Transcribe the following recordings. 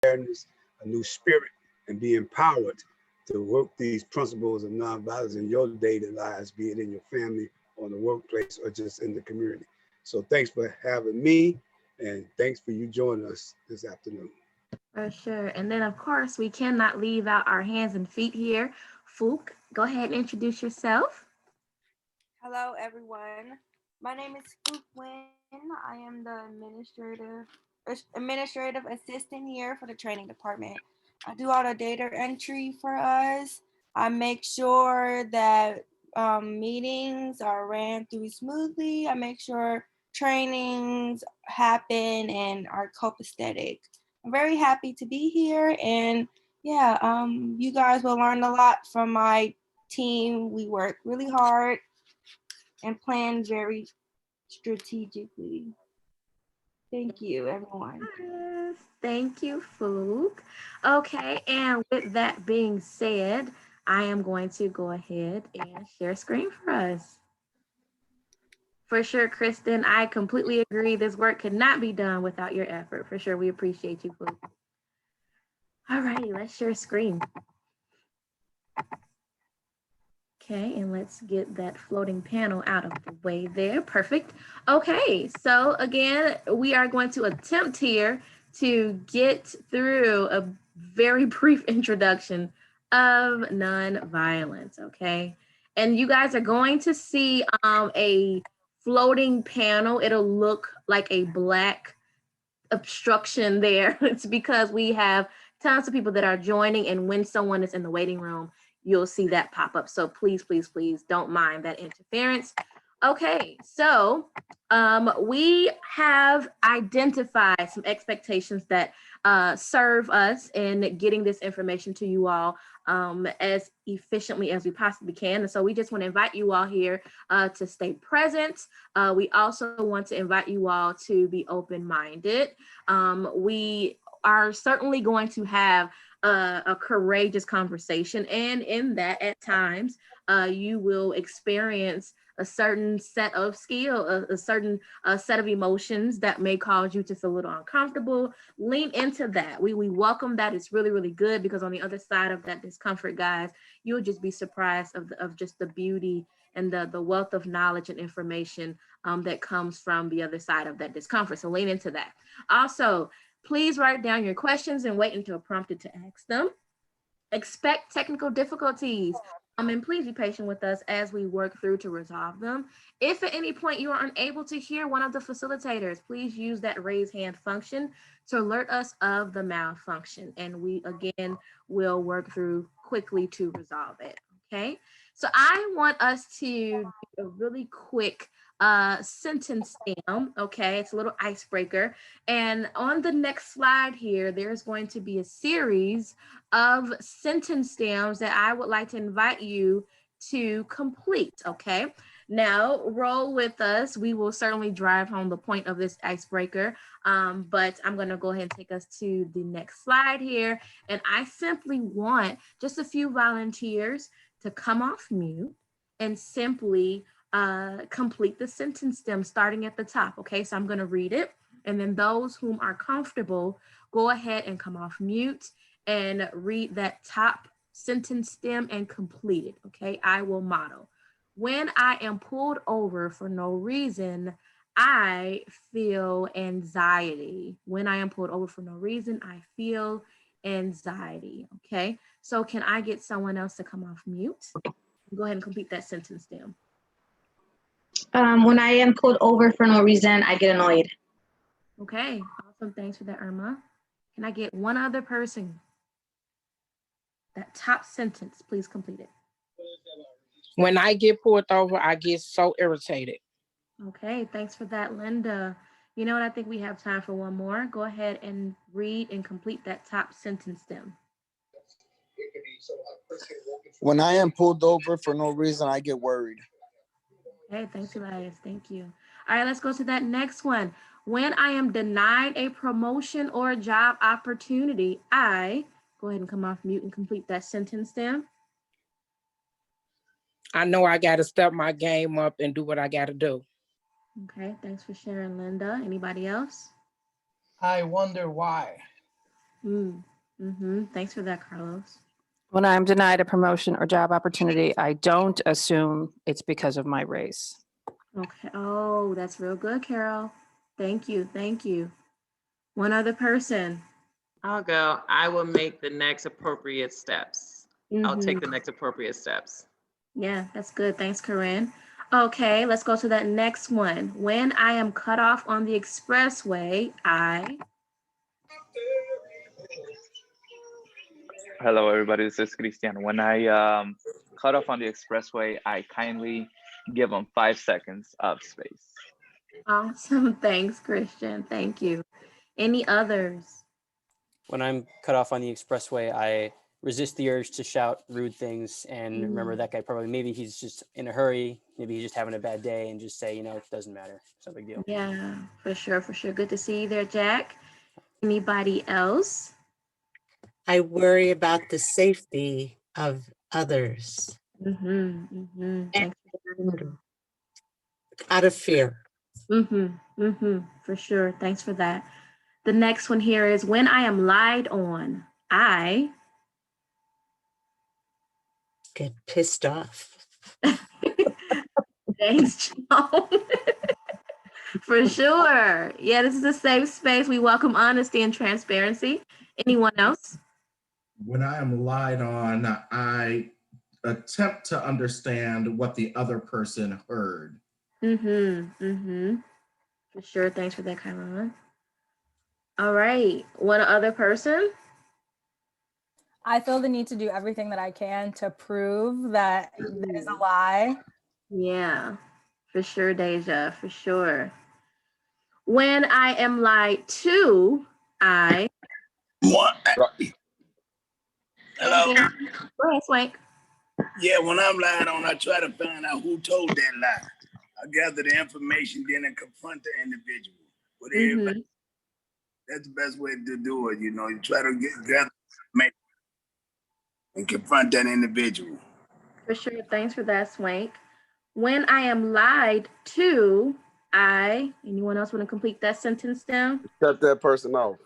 awareness, a new spirit, and be empowered to work these principles of nonviolence in your daily lives, be it in your family, on the workplace, or just in the community. So thanks for having me, and thanks for you joining us this afternoon. For sure. And then, of course, we cannot leave out our hands and feet here. Fook, go ahead and introduce yourself. Hello, everyone. My name is Spook Wynn. I am the administrative assistant here for the training department. I do all the data entry for us. I make sure that meetings are ran through smoothly. I make sure trainings happen and are copacetic. I'm very happy to be here, and yeah, you guys will learn a lot from my team. We work really hard and plan very strategically. Thank you, everyone. Yes, thank you, Fook. Okay, and with that being said, I am going to go ahead and share screen for us. For sure, Kristen, I completely agree. This work could not be done without your effort. For sure, we appreciate you, Fook. All righty, let's share screen. Okay, and let's get that floating panel out of the way there. Perfect. Okay, so again, we are going to attempt here to get through a very brief introduction of nonviolence, okay? And you guys are going to see a floating panel. It'll look like a black obstruction there. It's because we have tons of people that are joining, and when someone is in the waiting room, you'll see that pop up. So please, please, please don't mind that interference. Okay, so we have identified some expectations that serve us in getting this information to you all as efficiently as we possibly can. And so we just want to invite you all here to stay present. We also want to invite you all to be open-minded. We are certainly going to have a courageous conversation, and in that, at times, you will experience a certain set of skill, a certain set of emotions that may cause you to feel a little uncomfortable. Lean into that. We welcome that. It's really, really good, because on the other side of that discomfort, guys, you'll just be surprised of just the beauty and the wealth of knowledge and information that comes from the other side of that discomfort. So lean into that. Also, please write down your questions and wait until prompted to ask them. Expect technical difficulties. And please be patient with us as we work through to resolve them. If at any point you are unable to hear one of the facilitators, please use that raise hand function to alert us of the malfunction. And we, again, will work through quickly to resolve it, okay? So I want us to do a really quick sentence stem, okay? It's a little icebreaker. And on the next slide here, there's going to be a series of sentence stems that I would like to invite you to complete, okay? Now, roll with us. We will certainly drive home the point of this icebreaker, but I'm gonna go ahead and take us to the next slide here. And I simply want just a few volunteers to come off mute and simply complete the sentence stem starting at the top, okay? So I'm gonna read it, and then those whom are comfortable, go ahead and come off mute and read that top sentence stem and complete it, okay? I will model. When I am pulled over for no reason, I feel anxiety. When I am pulled over for no reason, I feel anxiety, okay? So can I get someone else to come off mute? Go ahead and complete that sentence stem. When I am pulled over for no reason, I get annoyed. Okay, awesome. Thanks for that, Irma. Can I get one other person? That top sentence, please complete it. When I get pulled over, I get so irritated. Okay, thanks for that, Linda. You know what? I think we have time for one more. Go ahead and read and complete that top sentence stem. When I am pulled over for no reason, I get worried. Okay, thanks, Elias. Thank you. All right, let's go to that next one. When I am denied a promotion or a job opportunity, I go ahead and come off mute and complete that sentence stem. I know I got to step my game up and do what I got to do. Okay, thanks for sharing, Linda. Anybody else? I wonder why. Thanks for that, Carlos. When I'm denied a promotion or job opportunity, I don't assume it's because of my race. Okay. Oh, that's real good, Carol. Thank you. Thank you. One other person. I'll go. I will make the next appropriate steps. I'll take the Mhm. next appropriate steps. Yeah, that's good. Thanks, Corinne. Okay, let's go to that next one. When I am cut off on the expressway, I. Hello, everybody. This is Christian. When I cut off on the expressway, I kindly give them 5 seconds of space. Awesome. Thanks, Christian. Thank you. Any others? When I'm cut off on the expressway, I resist the urge to shout rude things and remember that guy probably, maybe he's just in a hurry. Maybe he's just having a bad day and just say, you know, it doesn't matter. It's no big deal. Yeah, for sure. For sure. Good to see you there, Jack. Anybody else? I worry about the safety of others Thanks. out of fear. For sure. Thanks for that. The next one here is when I am lied on, I Get pissed off. Thanks, Joan. For sure. Yeah, this is a safe space. We welcome honesty and transparency. Anyone else? When I am lied on, I attempt to understand what the other person heard. For sure. Thanks for that, Kyron. All right. One other person? I feel the need to do everything that I can to prove that there's a lie. Yeah, for sure, Deja, for sure. When I am lied to, I. What? Hello? Go ahead, Swank. Yeah, when I'm lied on, I try to find out who told that lie. I gather the information, then I confront the individual. With everybody. That's the best way to do it, you know. You try to gather information and confront that individual. For sure. Thanks for that, Swank. When I am lied to, I. Anyone else want to complete that sentence down? Cut that person off.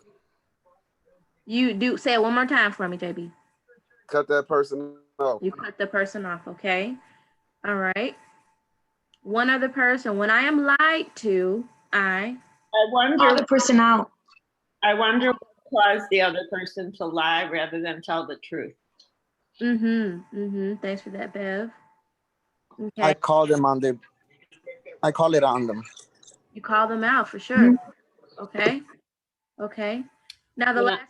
You do. Say it one more time for me, JB. Cut that person off. You cut the person off, okay? All right. One other person. When I am lied to, I call the person out. I wonder what caused the other person to lie rather than tell the truth. Thanks for that, Bev. Okay. I call it on them. You call them out for sure. Okay. Now the last.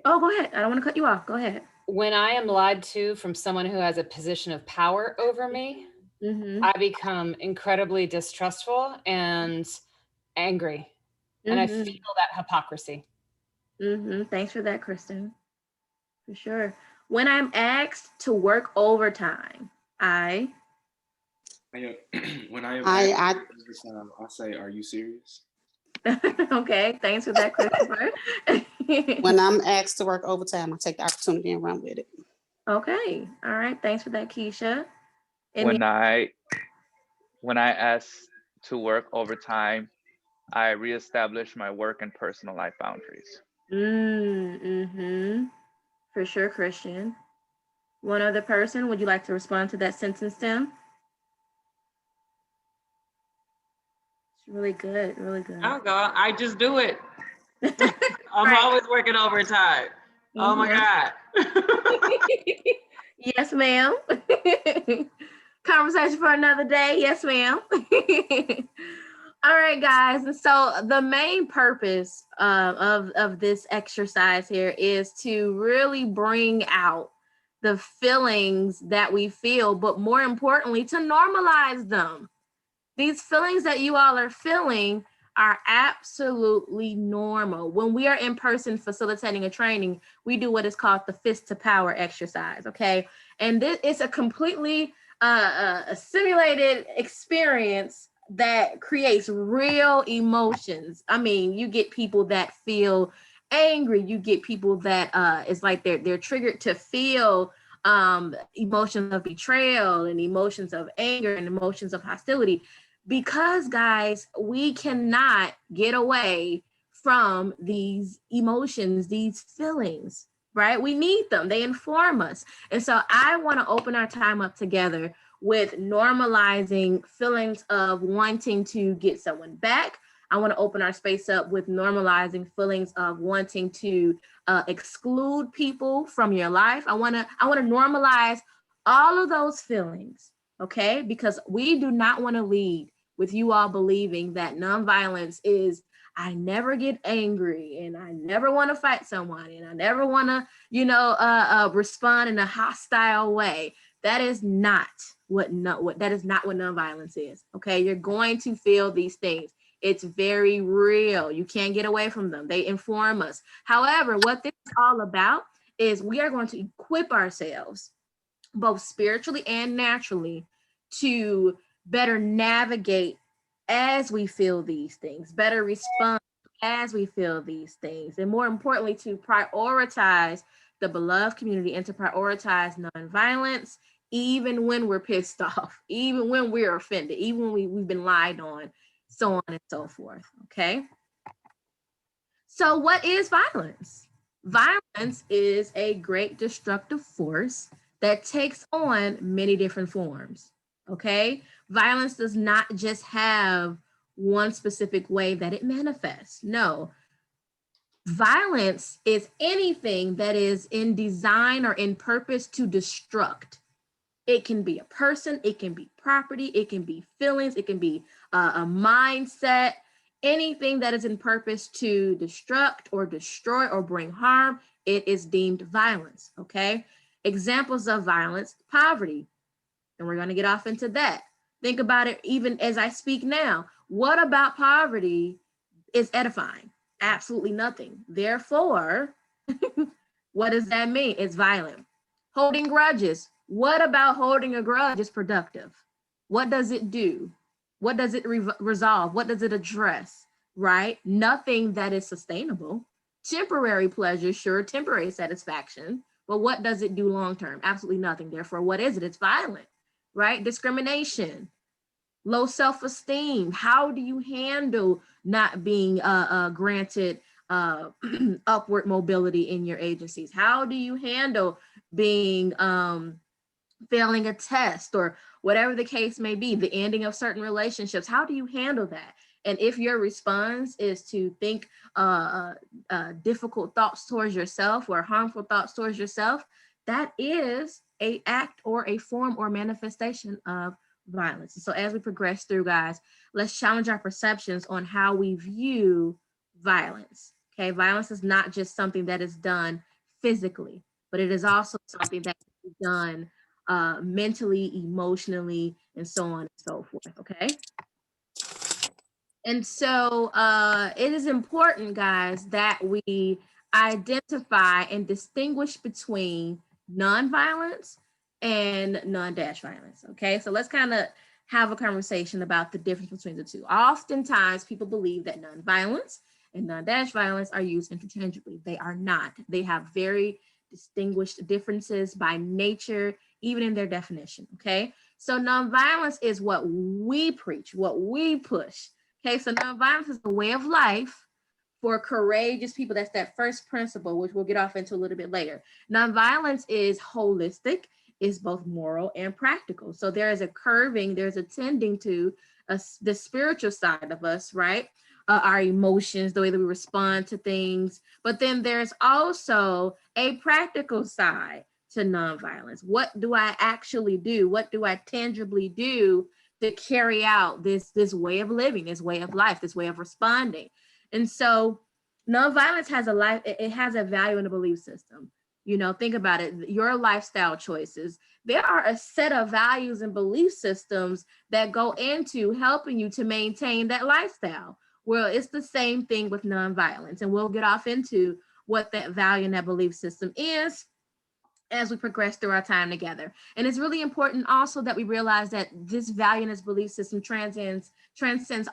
Oh, go ahead. I don't want to cut you off. Go ahead. When I am lied to from someone who has a position of power over me, I become incredibly distrustful and angry. And I feel that hypocrisy. Thanks for that, Kristen. For sure. When I'm asked to work overtime, I say, are you serious? Okay, thanks for that, Christopher. When I'm asked to work overtime, I take the opportunity and run with it. Okay, all right. Thanks for that, Keisha. When I ask to work overtime, I reestablish my work and personal life boundaries. For sure, Christian. One other person, would you like to respond to that sentence, Tim? It's really good, really good. I'll go. I just do it. I'm always working overtime. Oh my God. Yes, ma'am. Conversation for another day. Yes, ma'am. All right, guys. And so the main purpose of this exercise here is to really bring out the feelings that we feel, but more importantly, to normalize them. These feelings that you all are feeling are absolutely normal. When we are in person facilitating a training, we do what is called the fist to power exercise, okay? And this is a completely a simulated experience that creates real emotions. I mean, you get people that feel angry, you get people that it's like they're triggered to feel emotions of betrayal and emotions of anger and emotions of hostility. Because, guys, we cannot get away from these emotions, these feelings, right? We need them. They inform us. And so I want to open our time up together with normalizing feelings of wanting to get someone back. I want to open our space up with normalizing feelings of wanting to exclude people from your life. I want to normalize all of those feelings, okay? Because we do not want to lead with you all believing that nonviolence is, I never get angry and I never want to fight someone and I never want to, respond in a hostile way. That is not what nonviolence is. Okay, you're going to feel these things. It's very real. You can't get away from them. They inform us. However, what this is all about is we are going to equip ourselves, both spiritually and naturally, to better navigate as we feel these things, better respond as we feel these things, and more importantly, to prioritize the beloved community and to prioritize nonviolence, even when we're pissed off, even when we're offended, even when we've been lied on, so on and so forth, okay? So what is violence? Violence is a great destructive force that takes on many different forms, okay? Violence does not just have one specific way that it manifests. No, violence is anything that is in design or in purpose to destruct. It can be a person, it can be property, it can be feelings, it can be a mindset, anything that is in purpose to destruct or destroy or bring harm, it is deemed violence, okay? Examples of violence, poverty, and we're gonna get off into that. Think about it even as I speak now. What about poverty is edifying? Absolutely nothing. Therefore, what does that mean? It's violent. Holding grudges. What about holding a grudge is productive? What does it do? What does it resolve? What does it address, right? Nothing that is sustainable. Temporary pleasure, sure, temporary satisfaction, but what does it do long-term? Absolutely nothing. Therefore, what is it? It's violent, right? Discrimination, low self-esteem. How do you handle not being granted upward mobility in your agencies? How do you handle being failing a test or whatever the case may be, the ending of certain relationships? How do you handle that? And if your response is to think difficult thoughts towards yourself or harmful thoughts towards yourself, that is an act or a form or manifestation of violence. So as we progress through, guys, let's challenge our perceptions on how we view violence. Okay, violence is not just something that is done physically, but it is also something that is done mentally, emotionally, and so on and so forth, okay? And so it is important, guys, that we identify and distinguish between nonviolence and non-dash violence, okay? So let's kind of have a conversation about the difference between the two. Oftentimes, people believe that nonviolence and non-dash violence are used interchangeably. They are not. They have very distinguished differences by nature, even in their definition, okay? So nonviolence is what we preach, what we push. Okay, so nonviolence is a way of life for courageous people. That's that first principle, which we'll get off into a little bit later. Nonviolence is holistic, is both moral and practical. So there is a curving, there's a tending to the spiritual side of us, right? Our emotions, the way that we respond to things. But then there's also a practical side to nonviolence. What do I actually do? What do I tangibly do to carry out this way of living, this way of life, this way of responding? And so nonviolence has it has a value in a belief system. You know, think about it, your lifestyle choices. There are a set of values and belief systems that go into helping you to maintain that lifestyle. Well, it's the same thing with nonviolence, and we'll get off into what that value and that belief system is as we progress through our time together. And it's really important also that we realize that this value and this belief system transcends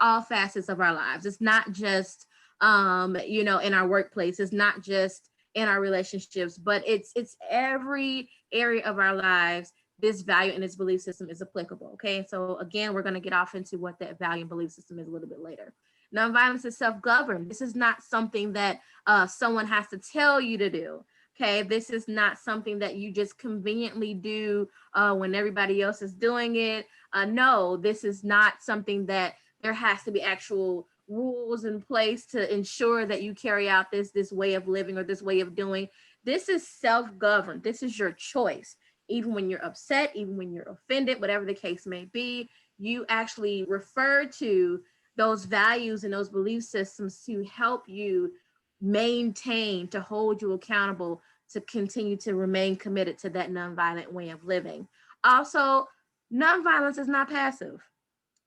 all facets of our lives. It's not just, in our workplace. It's not just in our relationships, but it's every area of our lives. This value and this belief system is applicable. Okay, so again, we're going to get off into what that value and belief system is a little bit later. Nonviolence is self-governed. This is not something that someone has to tell you to do. Okay, this is not something that you just conveniently do when everybody else is doing it. No, this is not something that there has to be actual rules in place to ensure that you carry out this way of living or this way of doing. This is self-governed. This is your choice. Even when you're upset, even when you're offended, whatever the case may be, you actually refer to those values and those belief systems to help you maintain, to hold you accountable, to continue to remain committed to that nonviolent way of living. Also, nonviolence is not passive.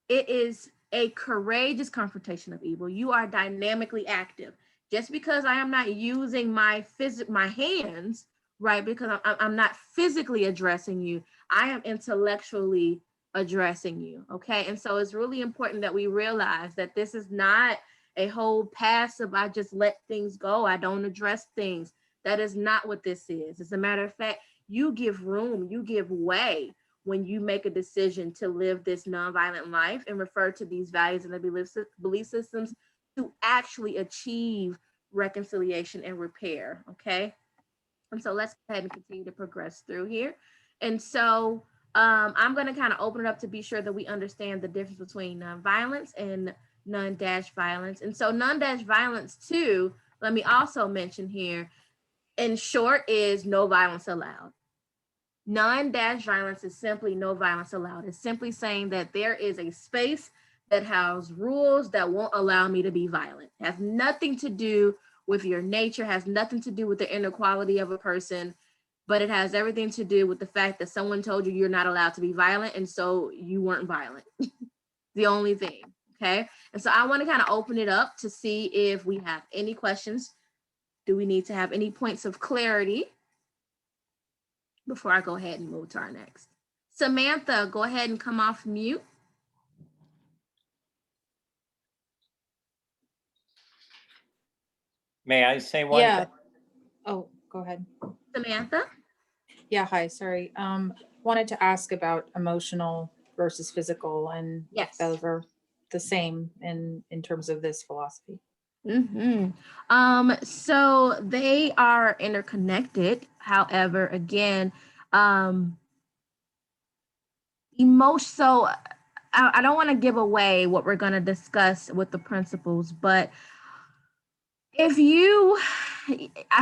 It is a courageous confrontation of evil. You are dynamically active. Just because I am not using my hands, right, because I'm not physically addressing you, I am intellectually addressing you, okay? And so it's really important that we realize that this is not a whole passive, I just let things go, I don't address things. That is not what this is. As a matter of fact, you give room, you give way when you make a decision to live this nonviolent life and refer to these values and the belief systems to actually achieve reconciliation and repair, okay? And so let's go ahead and continue to progress through here. And so I'm going to kind of open it up to be sure that we understand the difference between nonviolence and non-violence. And so non-violence too, let me also mention here, in short, is no violence allowed. Non-violence is simply no violence allowed. It's simply saying that there is a space that has rules that won't allow me to be violent. It has nothing to do with your nature, has nothing to do with the inequality of a person, but it has everything to do with the fact that someone told you you're not allowed to be violent, and so you weren't violent. The only thing, okay? And so I want to kind of open it up to see if we have any questions. Do we need to have any points of clarity before I go ahead and move to our next? Samantha, go ahead and come off mute. May I say one? Yeah. Oh, go ahead. Samantha? Yeah, hi, sorry. Wanted to ask about emotional versus physical and yes, if those are the same in terms of this philosophy. So they are interconnected. However, again, so I don't want to give away what we're going to discuss with the principles, but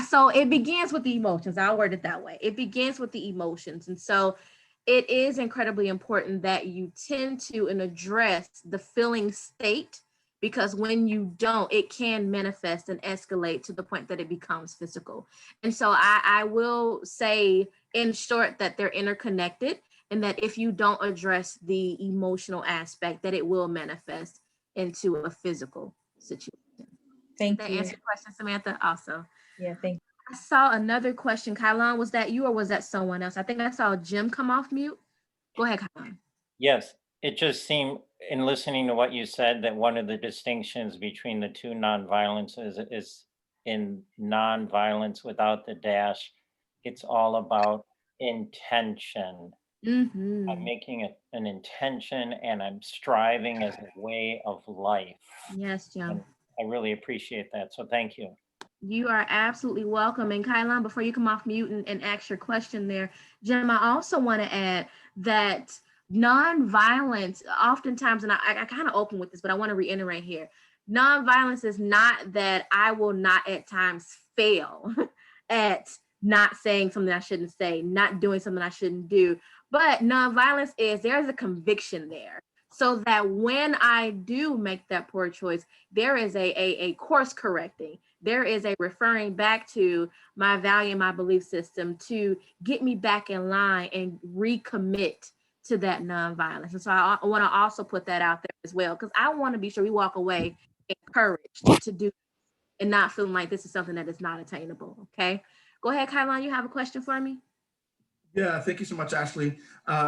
so it begins with the emotions. I'll word it that way. It begins with the emotions. And so it is incredibly important that you tend to and address the feeling state, because when you don't, it can manifest and escalate to the point that it becomes physical. And so I will say in short that they're interconnected, and that if you don't address the emotional aspect, that it will manifest into a physical situation. Thank Did that you. answer your question, Samantha? Also. Yeah, thank you. I saw another question. Kylon, was that you or was that someone else? I think I saw Jim come off mute. Go ahead, Kylon. Yes, it just seemed in listening to what you said that one of the distinctions between the two nonviolences is in nonviolence without the dash, it's all about intention. Mm-hmm. I'm making an intention and I'm striving as a way of life. Yes, Jim. And I really appreciate that. So thank you. You are absolutely welcome. And Kylon, before you come off mute and ask your question there, Jim, I also want to add that nonviolence, oftentimes, and I kind of open with this, but I want to reiterate here, nonviolence is not that I will not at times fail at not saying something I shouldn't say, not doing something I shouldn't do, but nonviolence is there's a conviction there. So that when I do make that poor choice, there is a course correcting. There is a referring back to my value and my belief system to get me back in line and recommit to that nonviolence. And so I want to also put that out there as well, because I want to be sure we walk away encouraged to do and not feeling like this is something that is not attainable. Okay. Go ahead, Kylon, you have a question for me? Yeah, thank you so much, Ashley.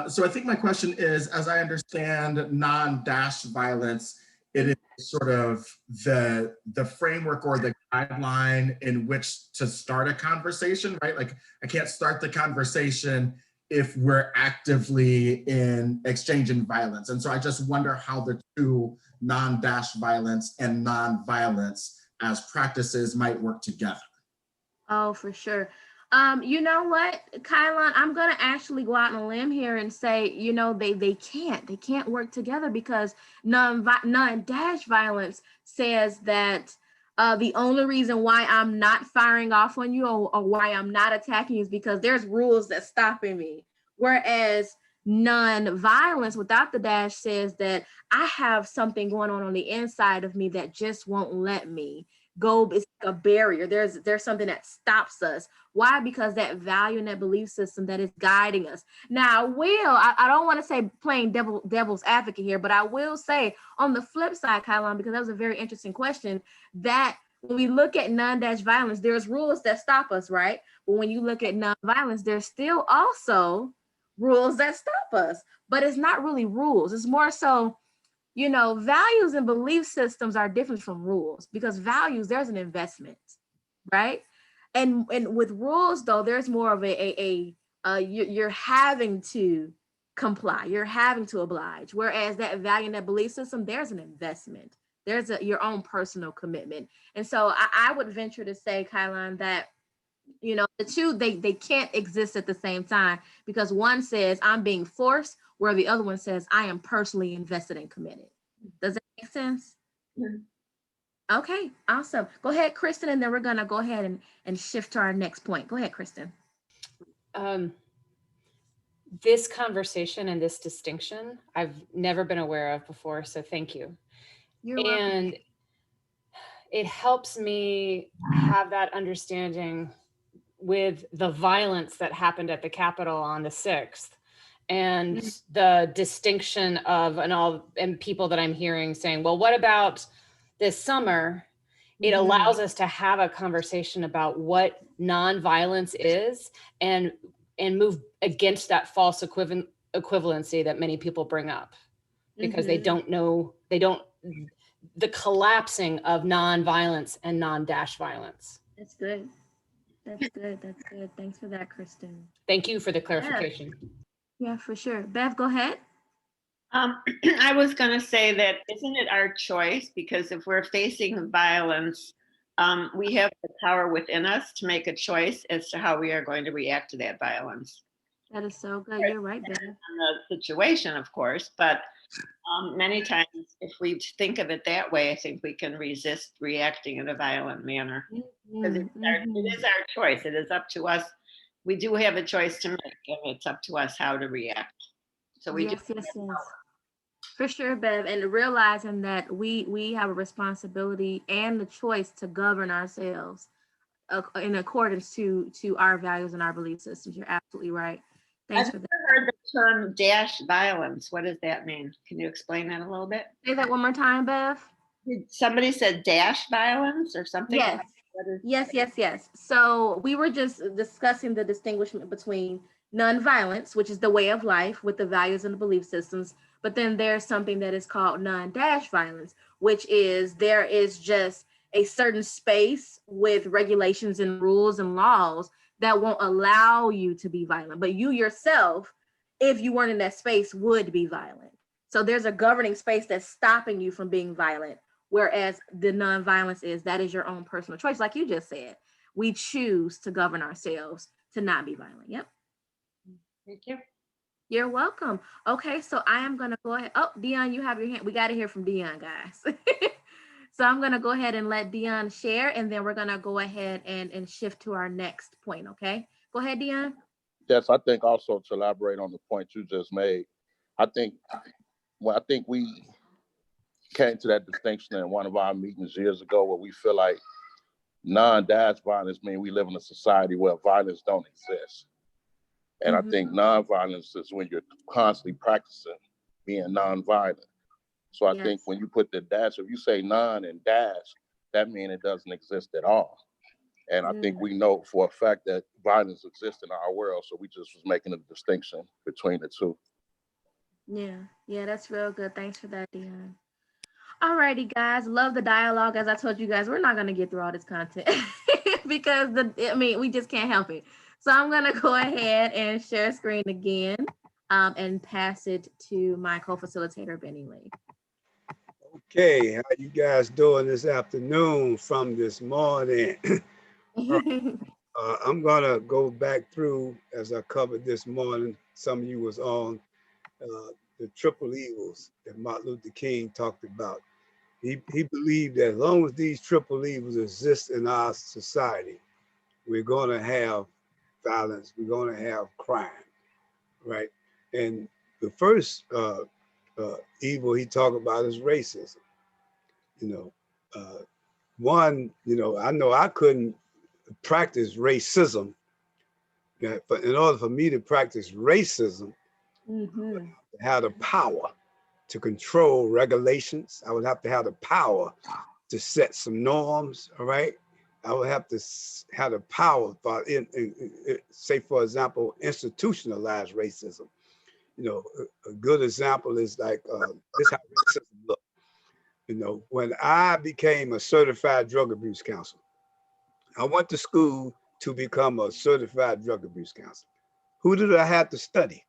So I think my question is, as I understand non-dash violence, it is sort of the framework or the guideline in which to start a conversation, right? Like I can't start the conversation if we're actively in exchanging violence. And so I just wonder how the two non-dash violence and non-violence as practices might work together? Oh, for sure. You know what, Kylon, I'm gonna actually go out on a limb here and say, you know, they can't work together, because non-dash violence says that the only reason why I'm not firing off on you, or why I'm not attacking you, is because there's rules that's stopping me. Whereas non-violence without the dash says that I have something going on the inside of me that just won't let me go. It's like a barrier. There's something that stops us. Why? Because that value and that belief system that is guiding us. Now, I don't want to say playing devil's advocate here, but I will say on the flip side, Kylon, because that was a very interesting question, that when we look at non-dash violence, there's rules that stop us, right? But when you look at non-violence, there's still also rules that stop us. But it's not really rules. It's more so, you know, values and belief systems are different from rules, because values, there's an investment, right? And with rules, though, there's more of you're having to comply, you're having to oblige. Whereas that value and that belief system, there's an investment, there's your own personal commitment. And so I would venture to say, Kylon, that, you know, the two, they can't exist at the same time, because one says I'm being forced, where the other one says I am personally invested and committed. Does that make sense? Mhm. Okay, awesome. Go ahead, Kristen, and then we're gonna go ahead and shift to our next point. Go ahead, Kristen. This conversation and this distinction I've never been aware of before, so thank you. You're welcome. And it helps me have that understanding with the violence that happened at the Capitol on the 6th, and the distinction of and people that I'm hearing saying, well, what about this summer? It allows us to have a conversation about what nonviolence is, and move against that false equivalency that many people bring up, because they don't know, the collapsing of nonviolence and non-dash violence. That's good. That's good. That's good. Thanks for that, Kristen. Thank you for the clarification. Yeah, for sure. Bev, go ahead. I was going to say that, isn't it our choice? Because if we're facing violence, we have the power within us to make a choice as to how we are going to react to that violence. That is so good. You're right, Bev. The situation, of course, but many times if we think of it that way, I think we can resist reacting in a violent manner. Because it is our choice. It is up to us. We do have a choice to make, and it's up to us how to react. So we yes. For sure, Bev, and realizing that we have a responsibility and the choice to govern ourselves in accordance to our values and our belief systems. You're absolutely right. Thanks for that. I've never heard the term dash violence. What does that mean? Can you explain that a little bit? Say that one more time, Bev. Somebody said dash violence or something? Yes. Yes. So we were just discussing the distinguishment between non-violence, which is the way of life with the values and the belief systems. But then there's something that is called non-dash violence, which is there is just a certain space with regulations and rules and laws that won't allow you to be violent. But you yourself, if you weren't in that space, would be violent. So there's a governing space that's stopping you from being violent. Whereas the non-violence that is your own personal choice. Like you just said, we choose to govern ourselves to not be violent. Yep. Thank you. You're welcome. Okay, so I am going to go ahead. Oh, Dion, you have your hand. We got to hear from Dion, guys. So I'm going to go ahead and let Dion share, and then we're going to go ahead and shift to our next point, okay? Go ahead, Dion. Yes, I think also to elaborate on the point you just made, I think we came to that distinction in one of our meetings years ago, where we feel like non-dash violence means we live in a society where violence don't exist. And I think non-violence is when you're constantly practicing being non-violent. So I think when you put the dash, if you say non and dash, that means it doesn't exist at all. And I think we know for a fact that violence exists in our world. So we just was making a distinction between the two. Yeah, that's real good. Thanks for that, Dion. Alrighty, guys, love the dialogue. As I told you guys, we're not going to get through all this content because we just can't help it. So I'm going to go ahead and share screen again and pass it to my co-facilitator, Benny Lee. Okay, how you guys doing this afternoon from this morning? I'm gonna go back through as I covered this morning. Some of you was on the triple evils that Martin Luther King talked about. He believed that as long as these triple evils exist in our society, we're gonna have violence, we're gonna have crime, right? And the first evil he talked about is racism. You know, one, I know I couldn't practice racism. But in order for me to practice racism, Mm-hmm. I have the power to control regulations. I would have to have the power to set some norms, all right? I would have to have the power for, say, for example, institutionalized racism. A good example is like this how racism look. When I became a certified drug abuse counselor, I went to school to become a certified drug abuse counselor. Who did I have to study?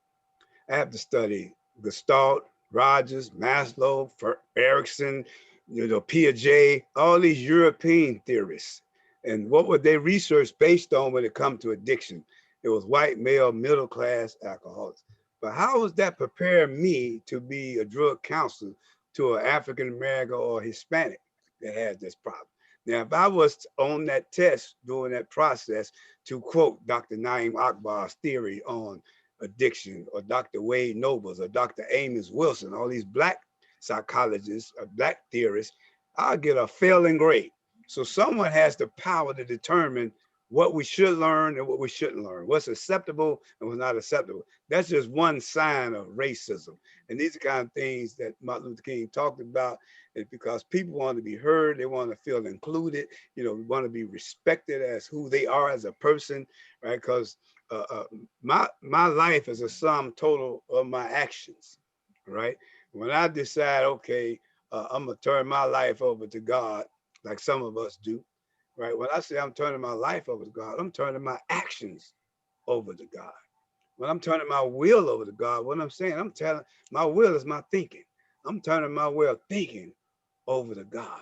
I have to study Gestalt, Rogers, Maslow, Erickson, Piaget, all these European theorists. And what would they research based on when it comes to addiction? It was white, male, middle class alcoholics. But how was that preparing me to be a drug counselor to an African American or Hispanic that has this problem? Now, if I was on that test during that process to quote Dr. Naeem Akbar's theory on addiction, or Dr. Wade Nobles, or Dr. Amos Wilson, all these Black psychologists, or Black theorists, I'll get a failing grade. So someone has the power to determine what we should learn and what we shouldn't learn, what's acceptable and what's not acceptable. That's just one sign of racism. And these are kind of things that Martin Luther King talked about, is because people want to be heard, they want to feel included, want to be respected as who they are as a person, right? Because my life is a sum total of my actions, right? When I decide, okay, I'm gonna turn my life over to God, like some of us do, right? When I say I'm turning my life over to God, I'm turning my actions over to God. When I'm turning my will over to God, what I'm saying, I'm telling my will is my thinking. I'm turning my way of thinking over to God,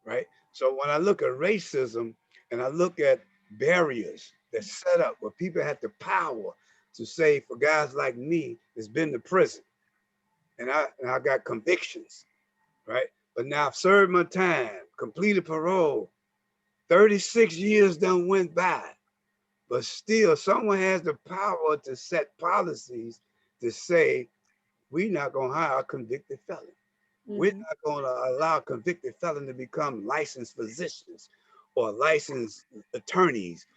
right? So when I look at racism and I look at barriers that set up where people had the power to say, for guys like me that's been to prison, and I got convictions, right? But now I've served my time, completed parole, 36 years done went by, but still someone has the power to set policies to say, we're not gonna hire a convicted felon. We're not going to allow a convicted felon to become licensed physicians or licensed attorneys,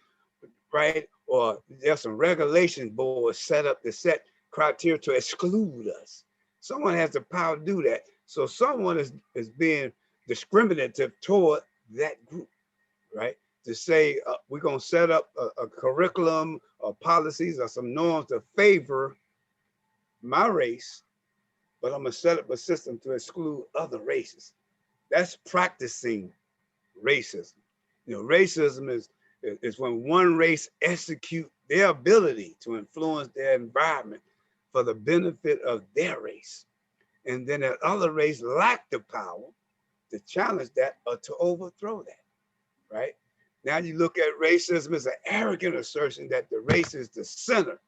right? Or there's some regulation boards set up to set criteria to exclude us. Someone has the power to do that. So someone is being discriminative toward that group, right? To say we're going to set up a curriculum or policies or some norms to favor my race, but I'm gonna set up a system to exclude other races. That's practicing racism. Racism is when one race execute their ability to influence their environment for the benefit of their race. And then that other race lack the power to challenge that or to overthrow that, right? Now you look at racism as an arrogant assertion that the race is the center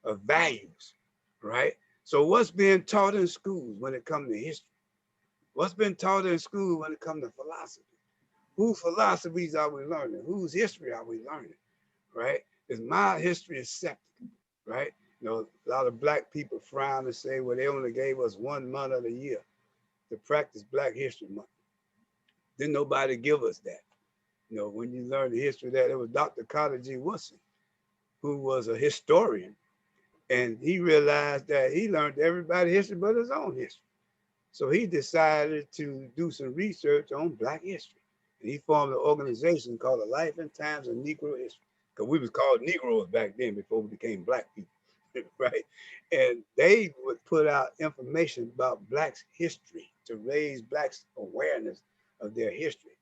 of values, right? So what's being taught in schools when it comes to history? What's been taught in school when it comes to philosophy? Whose philosophies are we learning? Whose history are we learning, right? Is my history accepted, right? A lot of Black people frown and say, well, they only gave us 1 month of the year to practice Black History Month. Didn't nobody give us that. When you learn the history of that, it was Dr. Carter G. Woodson, who was a historian, and he realized that he learned everybody's history but his own history. So he decided to do some research on Black history. And he formed an organization called the Life and Times of Negro History, because we was called Negroes back then before we became Black people, right? And they would put out information about Blacks' history to raise Blacks' awareness of their history.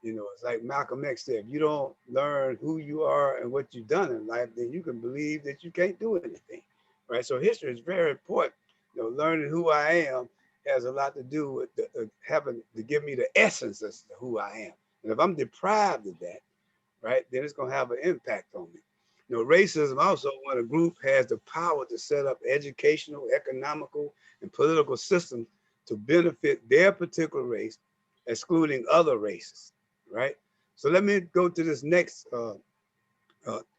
It's like Malcolm X said, if you don't learn who you are and what you've done in life, then you can believe that you can't do anything, right? So history is very important, learning who I am has a lot to do with having to give me the essence of who I am. And if I'm deprived of that, right, then it's going to have an impact on me. You know, racism also, when a group has the power to set up educational, economical, and political systems to benefit their particular race, excluding other races, right? So let me go to this next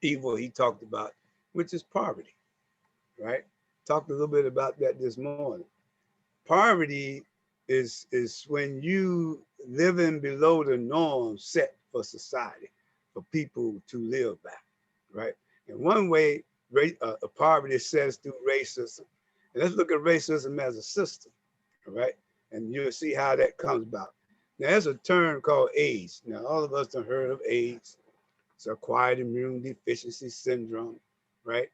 evil he talked about, which is poverty, right? Talked a little bit about that this morning. Poverty is when you living below the norm set for society, for people to live by, right? And one way poverty is set is through racism. And let's look at racism as a system, right? And you'll see how that comes about. Now, there's a term called AIDS. Now, all of us have heard of AIDS. It's acquired immune deficiency syndrome, right?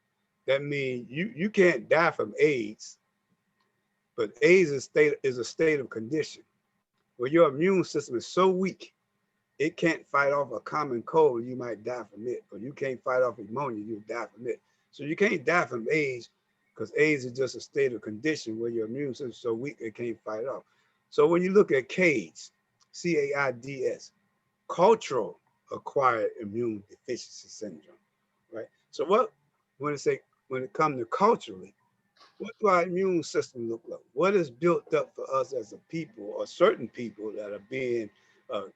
That means you can't die from AIDS, but AIDS is a state of condition where your immune system is so weak, it can't fight off a common cold, you might die from it. Or you can't fight off pneumonia, you'll die from it. So you can't die from AIDS because AIDS is just a state of condition where your immune system is so weak, it can't fight off. So when you look at CAIDS, C-A-I-D-S, cultural acquired immune deficiency syndrome, right? So when it comes to culturally, what do our immune system look like? What is built up for us as a people, or certain people that are being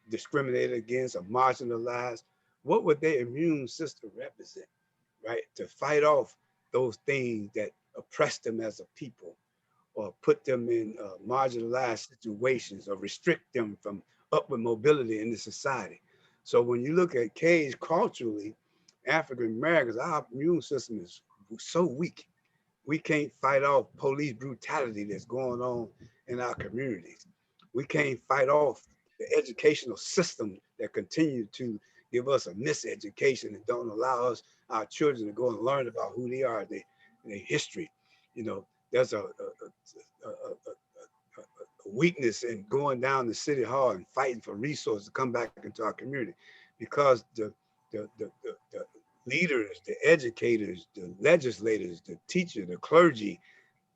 discriminated against or marginalized? What would their immune system represent, right? To fight off those things that oppress them as a people, or put them in marginalized situations, or restrict them from upward mobility in the society. So when you look at CAIDS culturally, African Americans, our immune system is so weak. We can't fight off police brutality that's going on in our communities. We can't fight off the educational system that continue to give us a miseducation and don't allow us, our children, to go and learn about who they are, their history. You know, there's a weakness in going down to City Hall and fighting for resources to come back into our community, because the leaders, the educators, the legislators, the teachers, the clergy,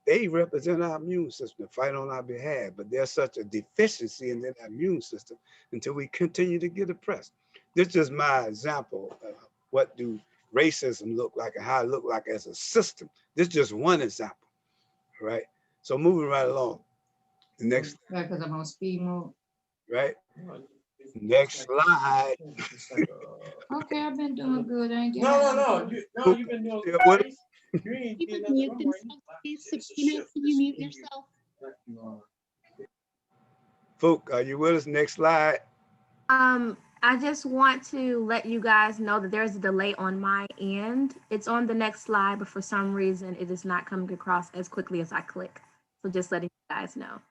they represent our immune system to fight on our behalf. But there's such a deficiency in that immune system until we continue to get oppressed. This is my example of what do racism look like and how it look like as a system. This is just one example, right? So moving right along. The next, Yeah, because I'm on speed mode. right? Next slide. Okay, I've been doing good. I ain't getting No, you've been doing great. People mute themselves, please. Sabina, can you mute yourself? Folk, are you with us? Next slide. I just want to let you guys know that there's a delay on my end. It's on the next slide, but for some reason it is not coming across as quickly as I click. So just letting you guys know.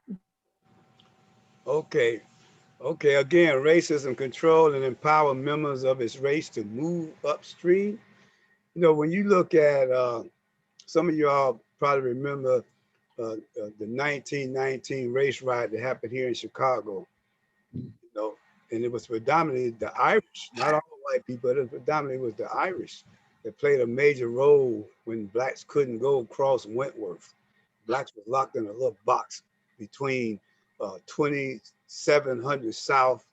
Okay. Okay, again, racism control and empower members of its race to move upstream. You know, when you look at, some of y'all probably remember the 1919 race riot that happened here in Chicago, you know, and it was predominantly the Irish, not all white people, but it predominantly was the Irish that played a major role when blacks couldn't go across Wentworth. Blacks were locked in a little box between 2700 South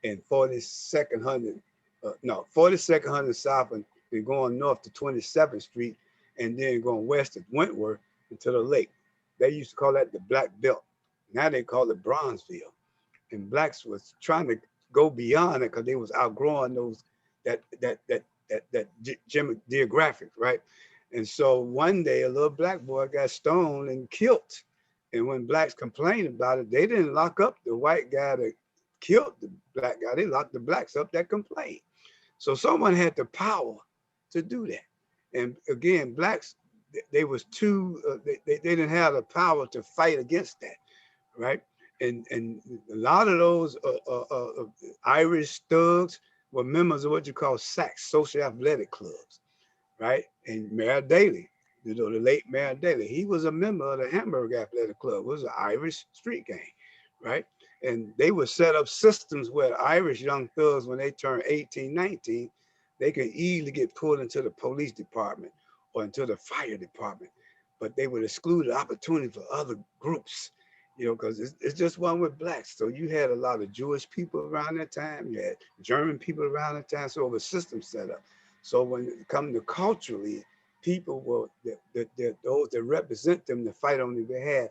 and 42nd South, and going north to 27th Street, and then going west to Wentworth into the lake. They used to call that the Black Belt. Now they call it Bronzeville. And blacks was trying to go beyond it because they was outgrowing those that geographic, right? And so one day a little black boy got stoned and killed. And when blacks complained about it, they didn't lock up the white guy that killed the black guy. They locked the blacks up that complained. So someone had the power to do that. And again, blacks, they was too, they didn't have the power to fight against that, right? And a lot of those Irish thugs were members of what you call SACs, social athletic clubs, right? And Mayor Daley, you know, the late Mayor Daley, he was a member of the Hamburg Athletic Club. It was an Irish street gang, right? And they would set up systems where Irish young thugs, when they turn 18, 19, they could easily get pulled into the police department or into the fire department, but they would exclude the opportunity for other groups, you know, because it's just one with blacks. So you had a lot of Jewish people around that time. You had German people around that time. So it was system set up. So when it comes to culturally, people will, those that represent them to fight on their behalf,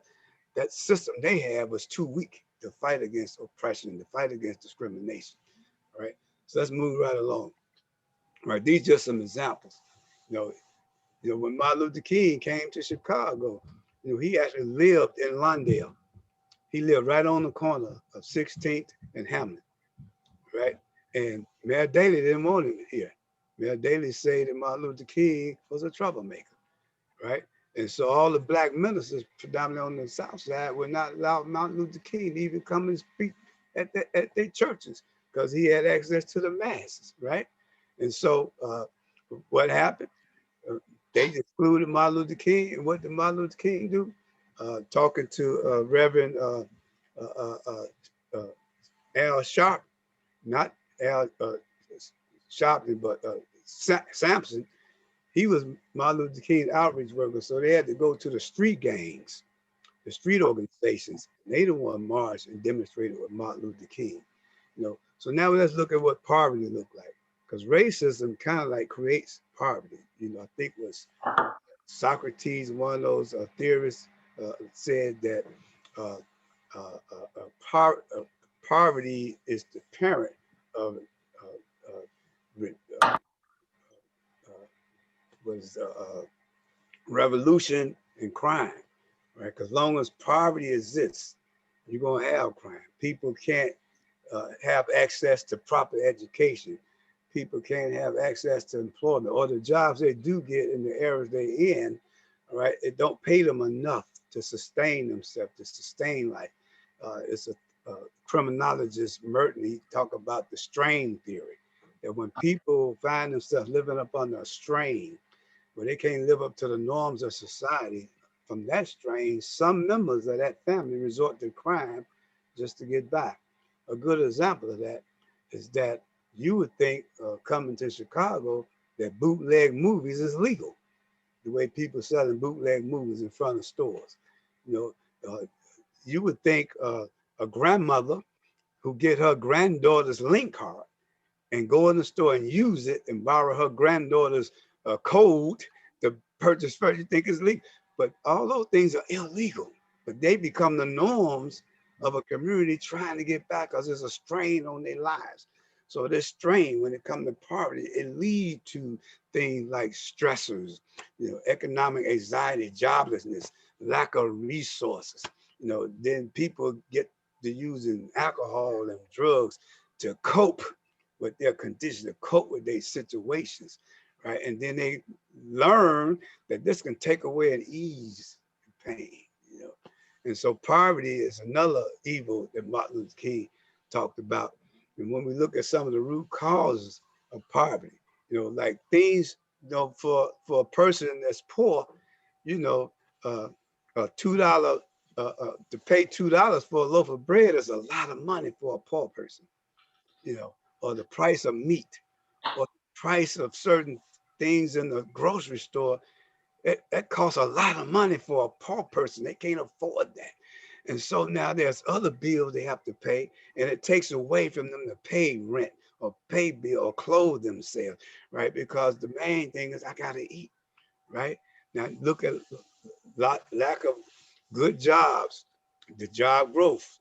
that system they had was too weak to fight against oppression, to fight against discrimination. All right. So let's move right along. All right. These are just some examples. You know, when Martin Luther King came to Chicago, you know, he actually lived in Lawndale. He lived right on the corner of 16th and Hamlin, right? And Mayor Daley didn't want him here. Mayor Daley said that Martin Luther King was a troublemaker, right? And so all the black ministers, predominantly on the South Side, would not allow Martin Luther King to even come and speak at their churches because he had access to the masses, right? And so what happened? They excluded Martin Luther King. And what did Martin Luther King do? Talking to Reverend Al Sharp, not Al Sharpton, but Sampson. He was Martin Luther King's outreach worker, so they had to go to the street gangs, the street organizations. They the one marched and demonstrated with Martin Luther King. You know, so now let's look at what poverty looked like, because racism kind of like creates poverty. You know, I think it was Socrates, one of those theorists, said that poverty is the parent of revolution and crime, right? Because long as poverty exists, you're gonna have crime. People can't have access to proper education. People can't have access to employment, or the jobs they do get in the areas they're in, all right, it don't pay them enough to sustain themselves, to sustain life. It's a criminologist, Merton, he talk about the strain theory, that when people find themselves living up under a strain, where they can't live up to the norms of society, from that strain, some members of that family resort to crime just to get by. A good example of that is that you would think coming to Chicago that bootleg movies is legal. The way people selling bootleg movies in front of stores. You know, you would think a grandmother who get her granddaughter's link card and go in the store and use it and borrow her granddaughter's code to purchase first, you think it's legal. But all those things are illegal, but they become the norms of a community trying to get back because there's a strain on their lives. So this strain, when it comes to poverty, it leads to things like stressors, you know, economic anxiety, joblessness, lack of resources. You know, then people get to using alcohol and drugs to cope with their condition, to cope with their situations, right? And then they learn that this can take away and ease pain, you know. And so poverty is another evil that Martin Luther King talked about. And when we look at some of the root causes of poverty, you know, like things, you know, for a person that's poor, you know, $2 to pay $2 for a loaf of bread is a lot of money for a poor person, you know, or the price of meat, or the price of certain things in the grocery store. That costs a lot of money for a poor person. They can't afford that. And so now there's other bills they have to pay, and it takes away from them to pay rent or pay bill or clothe themselves, right? Because the main thing is I gotta eat, right? Now look at lack of good jobs, the job growth,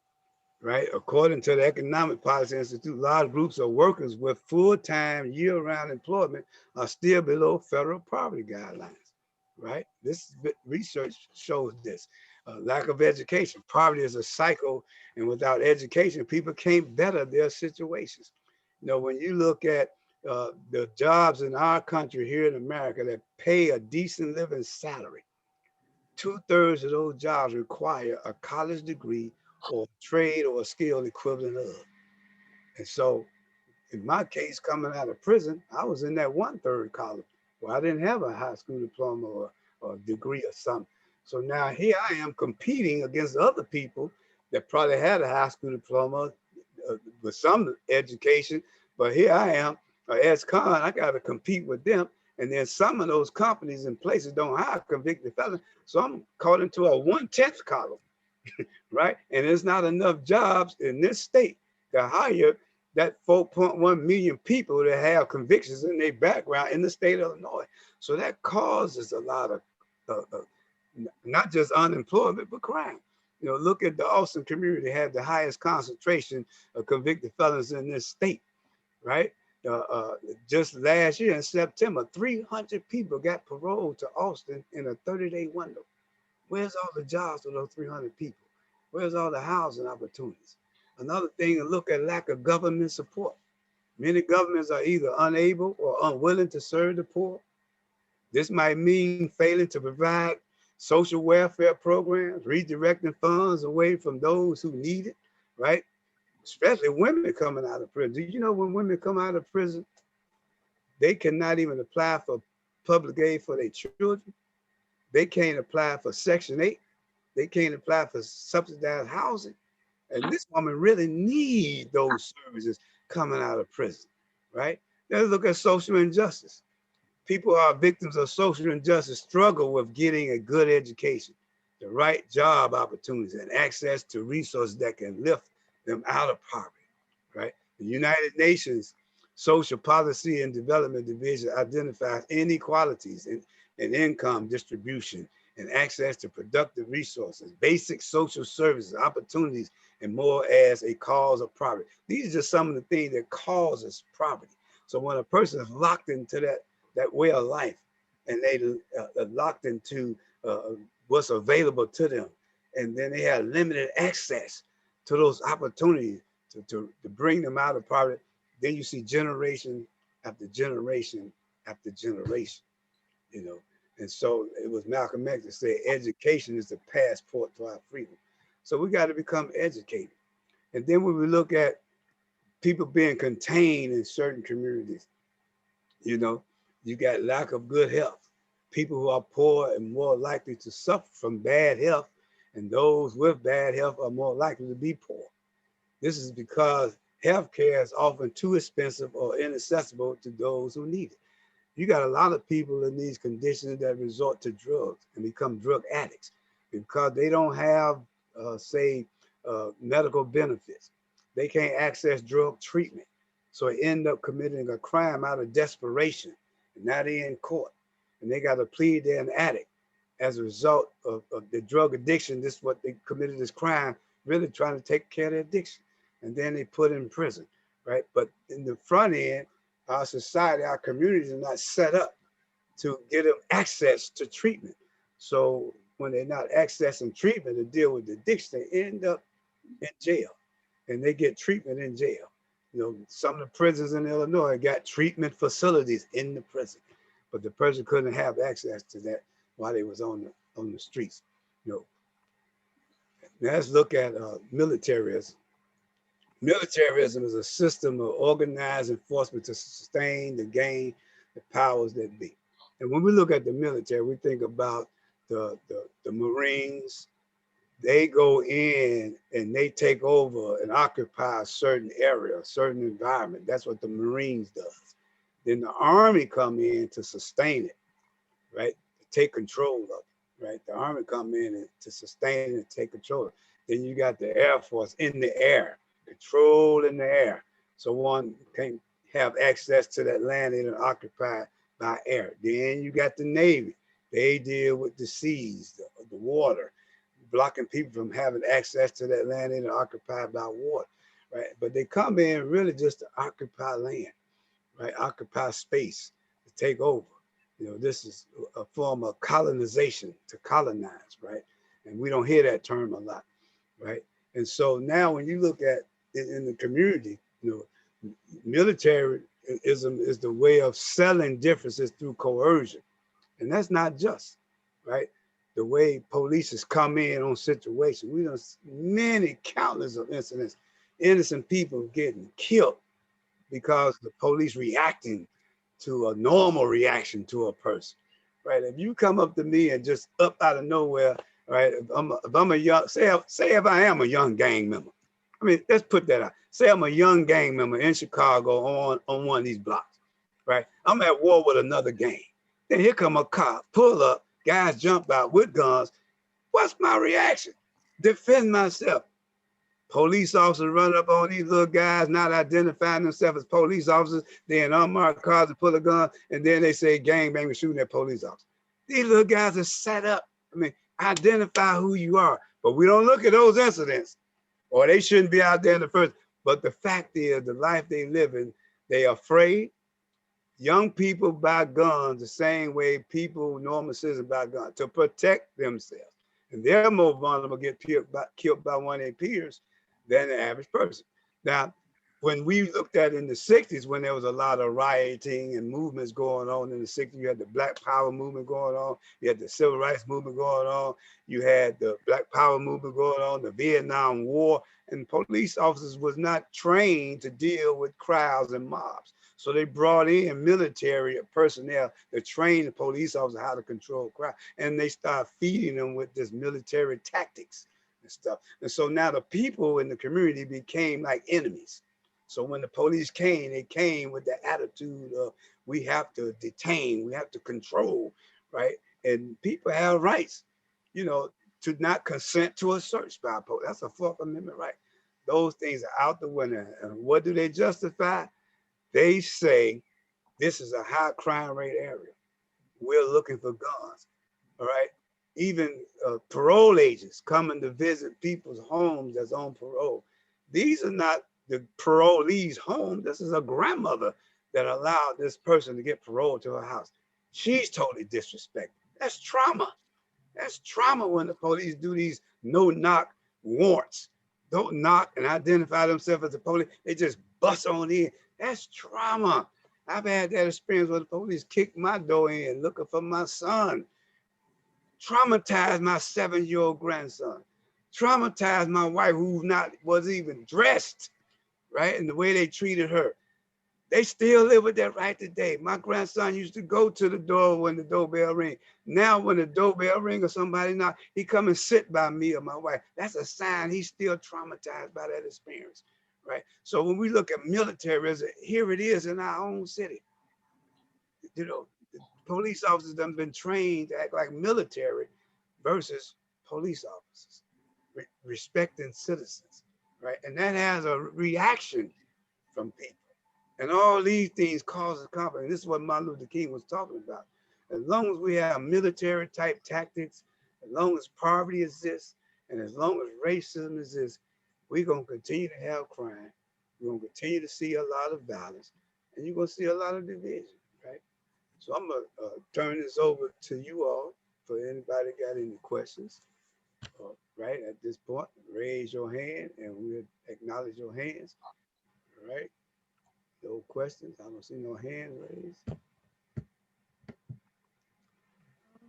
right? According to the Economic Policy Institute, large groups of workers with full-time year-round employment are still below federal poverty guidelines, right? This research shows this. Lack of education. Poverty is a cycle, and without education, people can't better their situations. You know, when you look at the jobs in our country here in America that pay a decent living salary, 2/3 of those jobs require a college degree or trade or a skill equivalent of. And so in my case, coming out of prison, I was in that 1/3 column where I didn't have a high school diploma or degree or something. So now here I am competing against other people that probably had a high school diploma with some education, but here I am, ex-con, I got to compete with them. And then some of those companies and places don't hire convicted felons. So I'm caught into a 1/10 column. right? And there's not enough jobs in this state to hire that 4.1 million people that have convictions in their background in the state of Illinois. So that causes a lot of not just unemployment, but crime. You know, look at the Austin community, had the highest concentration of convicted felons in this state, right? Just last year in September, 300 people got paroled to Austin in a 30-day window. Where's all the jobs for those 300 people? Where's all the housing opportunities? Another thing, to look at lack of government support. Many governments are either unable or unwilling to serve the poor. This might mean failing to provide social welfare programs, redirecting funds away from those who need it, right? Especially women coming out of prison. Do you know when women come out of prison, they cannot even apply for public aid for their children? They can't apply for Section 8. They can't apply for subsidized housing. And this woman really needs those services coming out of prison, right? Let's look at social injustice. People who are victims of social injustice struggle with getting a good education, the right job opportunities, and access to resources that can lift them out of poverty, right? The United Nations Social Policy and Development Division identifies inequalities in income distribution and access to productive resources, basic social services, opportunities, and more as a cause of poverty. These are just some of the things that causes poverty. So when a person is locked into that way of life, and they are locked into what's available to them, and then they have limited access to those opportunities to bring them out of poverty, then you see generation after generation after generation, you know. And so it was Malcolm X that said, education is the passport to our freedom. So we got to become educated. And then when we look at people being contained in certain communities, you know, you got lack of good health. People who are poor and more likely to suffer from bad health, and those with bad health are more likely to be poor. This is because healthcare is often too expensive or inaccessible to those who need it. You got a lot of people in these conditions that resort to drugs and become drug addicts because they don't have, medical benefits. They can't access drug treatment. So they end up committing a crime out of desperation. And now they're in court and they got to plead they're an addict as a result of the drug addiction. This is what they committed this crime, really trying to take care of their addiction. And then they put in prison, right? But in the front end, our society, our communities are not set up to get them access to treatment. So when they're not accessing treatment to deal with the addiction, they end up in jail and they get treatment in jail. You know, some of the prisons in Illinois got treatment facilities in the prison, but the person couldn't have access to that while they was on the streets. You know, now let's look at militarism. Militarism is a system of organized enforcement to sustain, to gain the powers that be. And when we look at the military, we think about the Marines. They go in and they take over and occupy a certain area, a certain environment. That's what the Marines does. Then the Army come in to sustain it, right? To take control of it, right? The Army come in and to sustain it and take control of it. Then you got the Air Force in the air, control in the air. So one can have access to that land that is occupied by air. Then you got the Navy. They deal with the seas, the water, blocking people from having access to that land that is occupied by water, right? But they come in really just to occupy land, right? Occupy space, to take over. You know, this is a form of colonization, to colonize, right? And we don't hear that term a lot, right? And so now when you look at it in the community, you know, militarism is the way of selling differences through coercion. And that's not just, right? The way police has come in on situations. We know many countless of incidents, innocent people getting killed because the police reacting to a normal reaction to a person, right? If you come up to me and just up out of nowhere, right? If I'm a young, say if I am a young gang member, I mean, let's put that out. Say I'm a young gang member in Chicago on one of these blocks, right? I'm at war with another gang. Then here come a cop, pull up, guys jump out with guns. What's my reaction? defend myself. Police officers run up on these little guys, not identifying themselves as police officers. They're in unmarked cars and pull a gun, and then they say gangbang was shooting at police officers. These little guys are set up. I mean, identify who you are, but we don't look at those incidents, or they shouldn't be out there in the first. But the fact is, the life they live in, they are afraid. Young people buy guns the same way people, normal citizens buy guns, to protect themselves. And they're more vulnerable to get killed by one of their peers than the average person. Now, when we looked at in the 60s, when there was a lot of rioting and movements going on in the 60s, you had the Black Power movement going on, you had the Civil Rights movement going on, you had the Black Power movement going on, the Vietnam War, and police officers was not trained to deal with crowds and mobs. So they brought in military personnel to train the police officers how to control crowd, and they start feeding them with this military tactics and stuff. And so now the people in the community became like enemies. So when the police came, they came with the attitude of, we have to detain, we have to control, right? And people have rights, you know, to not consent to a search by police. That's a Fourth Amendment right. Those things are out the window. And what do they justify? They say this is a high crime rate area. We're looking for guns, all right? Even parole agents coming to visit people's homes that's on parole. These are not the parolee's home. This is a grandmother that allowed this person to get parole to her house. She's totally disrespected. That's trauma. That's trauma when the police do these no-knock warrants. Don't knock and identify themselves as the police. They just bust on in. That's trauma. I've had that experience where the police kicked my door in looking for my son. Traumatized my 7-year-old grandson. Traumatized my wife who was even dressed, right? And the way they treated her. They still live with that right today. My grandson used to go to the door when the doorbell rings. Now when the doorbell rings or somebody knock, he come and sit by me or my wife. That's a sign he's still traumatized by that experience, right? So when we look at militarism, here it is in our own city. You know, the police officers have been trained to act like military versus police officers, respecting citizens, right? And that has a reaction from people. And all these things causes conflict. This is what Martin Luther King was talking about. As long as we have military type tactics, as long as poverty exists, and as long as racism exists, we're going to continue to have crime. We're going to continue to see a lot of violence, and you're going to see a lot of division, right? So I'm going to turn this over to you all for anybody got any questions. Right at this point, raise your hand and we'll acknowledge your hands, all right? No questions. I don't see no hands raised.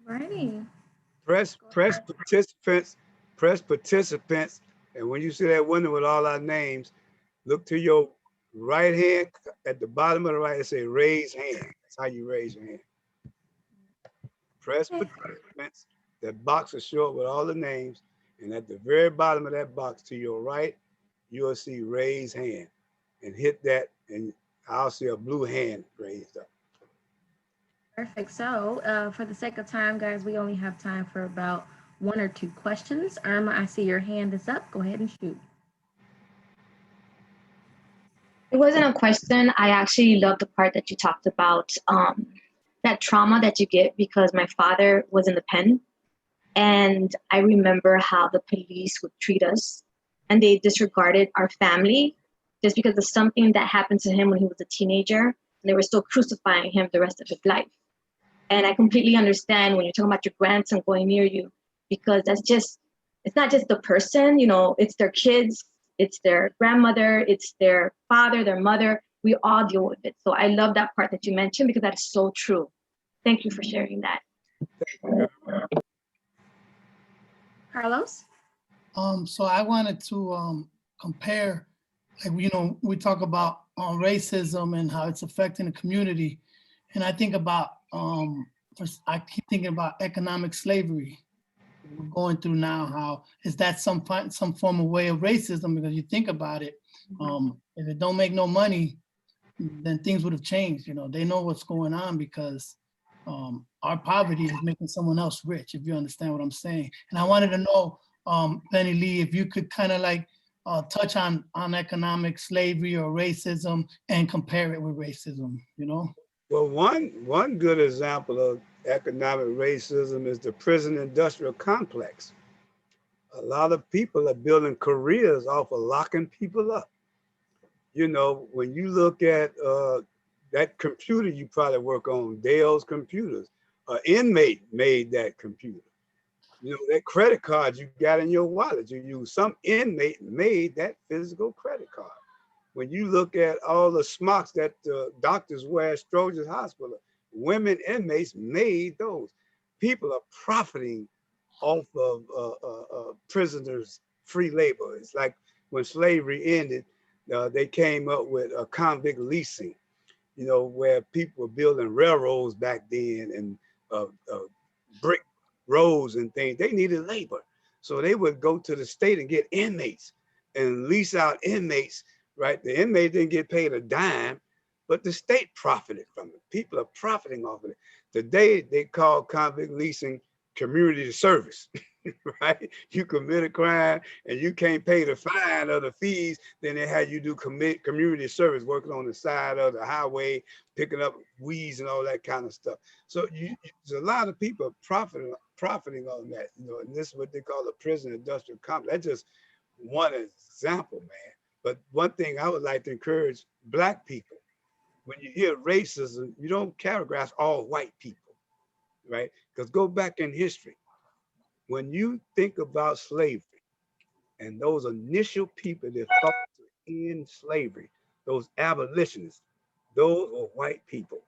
Alrighty. Press participants. And when you see that window with all our names, look to your right hand at the bottom of the right, it say raise hand. That's how you raise your hand. Press participants. That box will show up with all the names. And at the very bottom of that box to your right, you'll see raise hand. And hit that, and I'll see a blue hand raised up. Perfect. So for the sake of time, guys, we only have time for about 1 or 2 questions. Irma, I see your hand is up. Go ahead and shoot. It wasn't a question. I actually love the part that you talked about that trauma that you get because my father was in the pen. And I remember how the police would treat us and they disregarded our family just because of something that happened to him when he was a teenager. And they were still crucifying him the rest of his life. And I completely understand when you're talking about your grandson going near you, because that's just, it's not just the person, you know, it's their kids, it's their grandmother, it's their father, their mother. We all deal with it. So I love that part that you mentioned because that's so true. Thank you for sharing that. Carlos? So I wanted to compare, like, you know, we talk about racism and how it's affecting the community. And I think about, I keep thinking about economic slavery we're going through now. How is that some form of way of racism? Because you think about it, if it don't make no money, then things would have changed. You know, they know what's going on because our poverty is making someone else rich, if you understand what I'm saying. And I wanted to know Benny Lee, if you could kind of like touch on economic slavery or racism and compare it with racism, you know? Well, one good example of economic racism is the prison industrial complex. A lot of people are building careers off of locking people up. You know, when you look at that computer you probably work on, Dell's computers, an inmate made that computer. You know, that credit card you got in your wallet, you use, some inmate made that physical credit card. When you look at all the smocks that doctors wear at Stroger's Hospital, women inmates made those. People are profiting off of prisoners' free labor. It's like when slavery ended, they came up with a convict leasing, you know, where people were building railroads back then and brick roads and things. They needed labor. So they would go to the state and get inmates and lease out inmates, right? The inmate didn't get paid a dime, but the state profited from it. People are profiting off of it. Today, they call convict leasing community service, right? You commit a crime and you can't pay the fine or the fees, then they have you do community service, working on the side of the highway, picking up weeds and all that kind of stuff. So there's a lot of people profiting on that, you know, and this is what they call the prison industrial complex. That's just one example, man. But one thing I would like to encourage Black people, when you hear racism, you don't categorize all white people, right? Because go back in history. When you think about slavery and those initial people that fought to end slavery, those abolitionists, those were white people.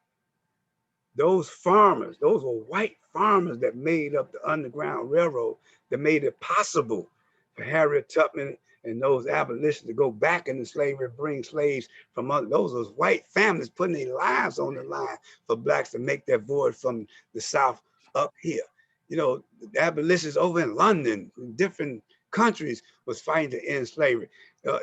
Those farmers, those were white farmers that made up the Underground Railroad, that made it possible for Harriet Tubman and those abolitionists to go back into slavery, bring slaves from other, those was white families putting their lives on the line for Blacks to make that voyage from the South up here. You know, the abolitionists over in London, in different countries, was fighting to end slavery.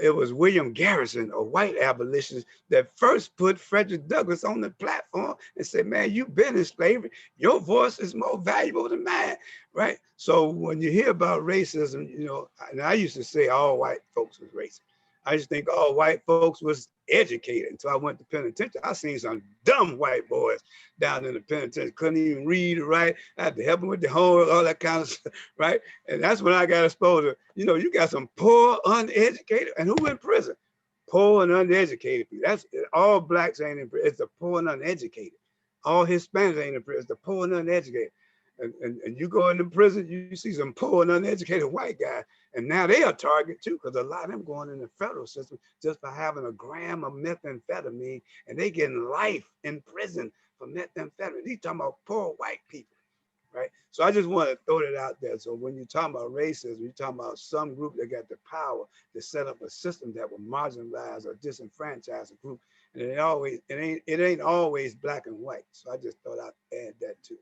It was William Garrison, a white abolitionist, that first put Frederick Douglass on the platform and said, man, you've been in slavery. Your voice is more valuable than mine, right? So when you hear about racism, you know, and I used to say all white folks was racist. I used to think all white folks was educated until I went to penitentiary. I seen some dumb white boys down in the penitentiary, couldn't even read or write. I had to help them with the homework, all that kind of stuff, right? And that's when I got exposed to, you know, you got some poor, uneducated, and who in prison? Poor and uneducated people. That's all Blacks ain't in prison. It's the poor and uneducated. All Hispanics ain't in prison. It's the poor and uneducated. And you go into prison, you see some poor and uneducated white guys, and now they are target too, because a lot of them going in the federal system just for having a gram of methamphetamine, and they getting life in prison for methamphetamine. He's talking about poor white people, right? So I just want to throw that out there. So when you're talking about racism, you're talking about some group that got the power to set up a system that will marginalize or disenfranchise a group, and it ain't always Black and white. So I just thought I'd add that too.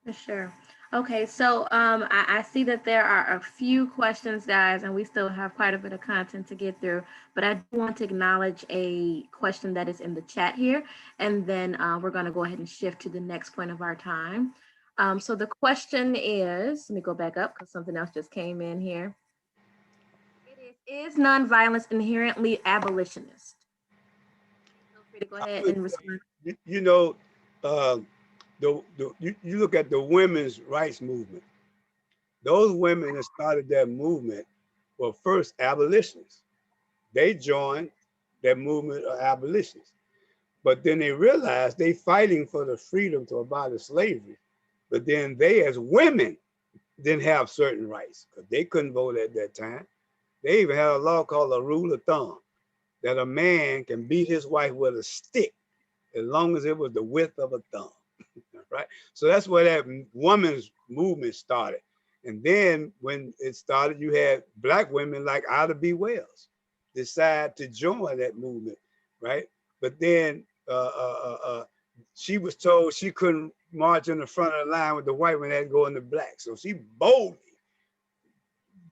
For sure. Okay, so I see that there are a few questions, guys, and we still have quite a bit of content to get through, but I do want to acknowledge a question that is in the chat here, and then we're going to go ahead and shift to the next point of our time. So the question is, let me go back up because something else just came in here. It is nonviolence inherently abolitionist? Feel free to go ahead and respond. You know, you look at the women's rights movement. Those women that started that movement were first abolitionists. They joined that movement of abolitionists. But then they realized they fighting for the freedom to abolish slavery. But then they, as women, didn't have certain rights because they couldn't vote at that time. They even had a law called a rule of thumb, that a man can beat his wife with a stick as long as it was the width of a thumb. Right? So that's where that women's movement started. And then when it started, you had Black women like Ida B. Wells decide to join that movement, right? But then she was told she couldn't march in the front of the line with the white women, had to go in the Black. So she boldly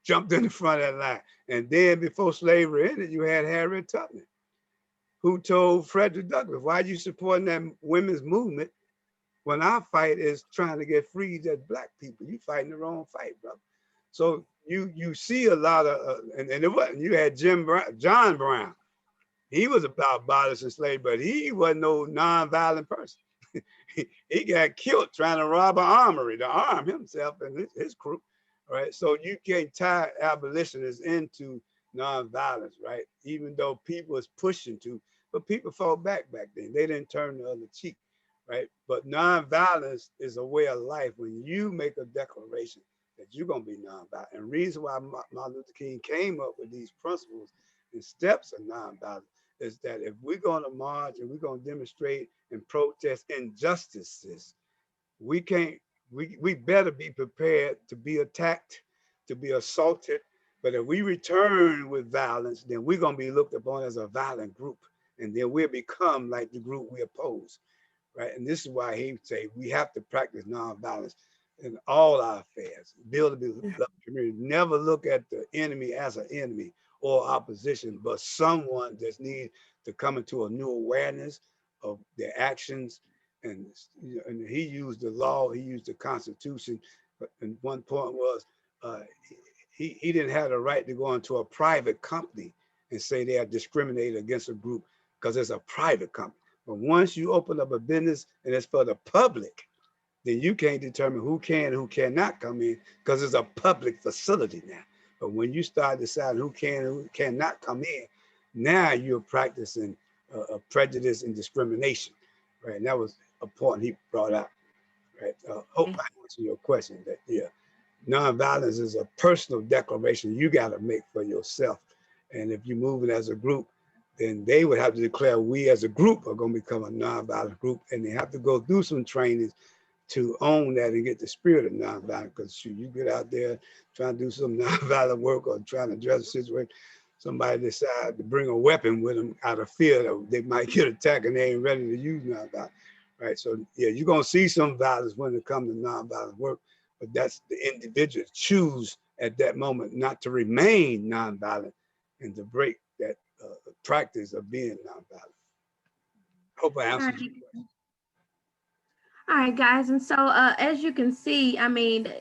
jumped in the front of that line. And then before slavery ended, you had Harriet Tubman, who told Frederick Douglass, why are you supporting that women's movement when our fight is trying to get freed as Black people? You fighting the wrong fight, brother. So you see a lot of, and it wasn't, you had John Brown. He was about abolishing slavery, but he wasn't no nonviolent person. He got killed trying to rob an armory to arm himself and his crew, right? So you can't tie abolitionists into nonviolence, right? Even though people was pushing to, but people fought back then. They didn't turn the other cheek, right? But nonviolence is a way of life. When you make a declaration that you're gonna be nonviolent, and the reason why Martin Luther King came up with these principles and steps of nonviolence is that if we're going to march and we're going to demonstrate and protest injustices, we better be prepared to be attacked, to be assaulted. But if we return with violence, then we're going to be looked upon as a violent group, and then we'll become like the group we oppose, right? And this is why he say we have to practice nonviolence in all our affairs, build a beloved community. Never look at the enemy as an enemy or opposition, but someone that needs to come into a new awareness of their actions. And he used the law, he used the Constitution. And one point was, he didn't have the right to go into a private company and say they are discriminated against a group because it's a private company. But once you open up a business and it's for the public, then you can't determine who can and who cannot come in because it's a public facility now. But when you start deciding who can and who cannot come in, now you're practicing prejudice and discrimination, right? And that was a point he brought out, right? Hope I answered your question. That nonviolence is a personal declaration you got to make for yourself. And if you're moving as a group, then they would have to declare we as a group are going to become a nonviolent group, and they have to go through some trainings to own that and get the spirit of nonviolence. Because you get out there trying to do some nonviolent work or trying to address a situation, somebody decide to bring a weapon with them out of fear that they might get attacked and they ain't ready to use nonviolence, right? So yeah, you're gonna see some violence when it comes to nonviolent work, but that's the individual choose at that moment not to remain nonviolent and to break that practice of being nonviolent. Hope I answered you. All right, guys. And so as you can see, I mean,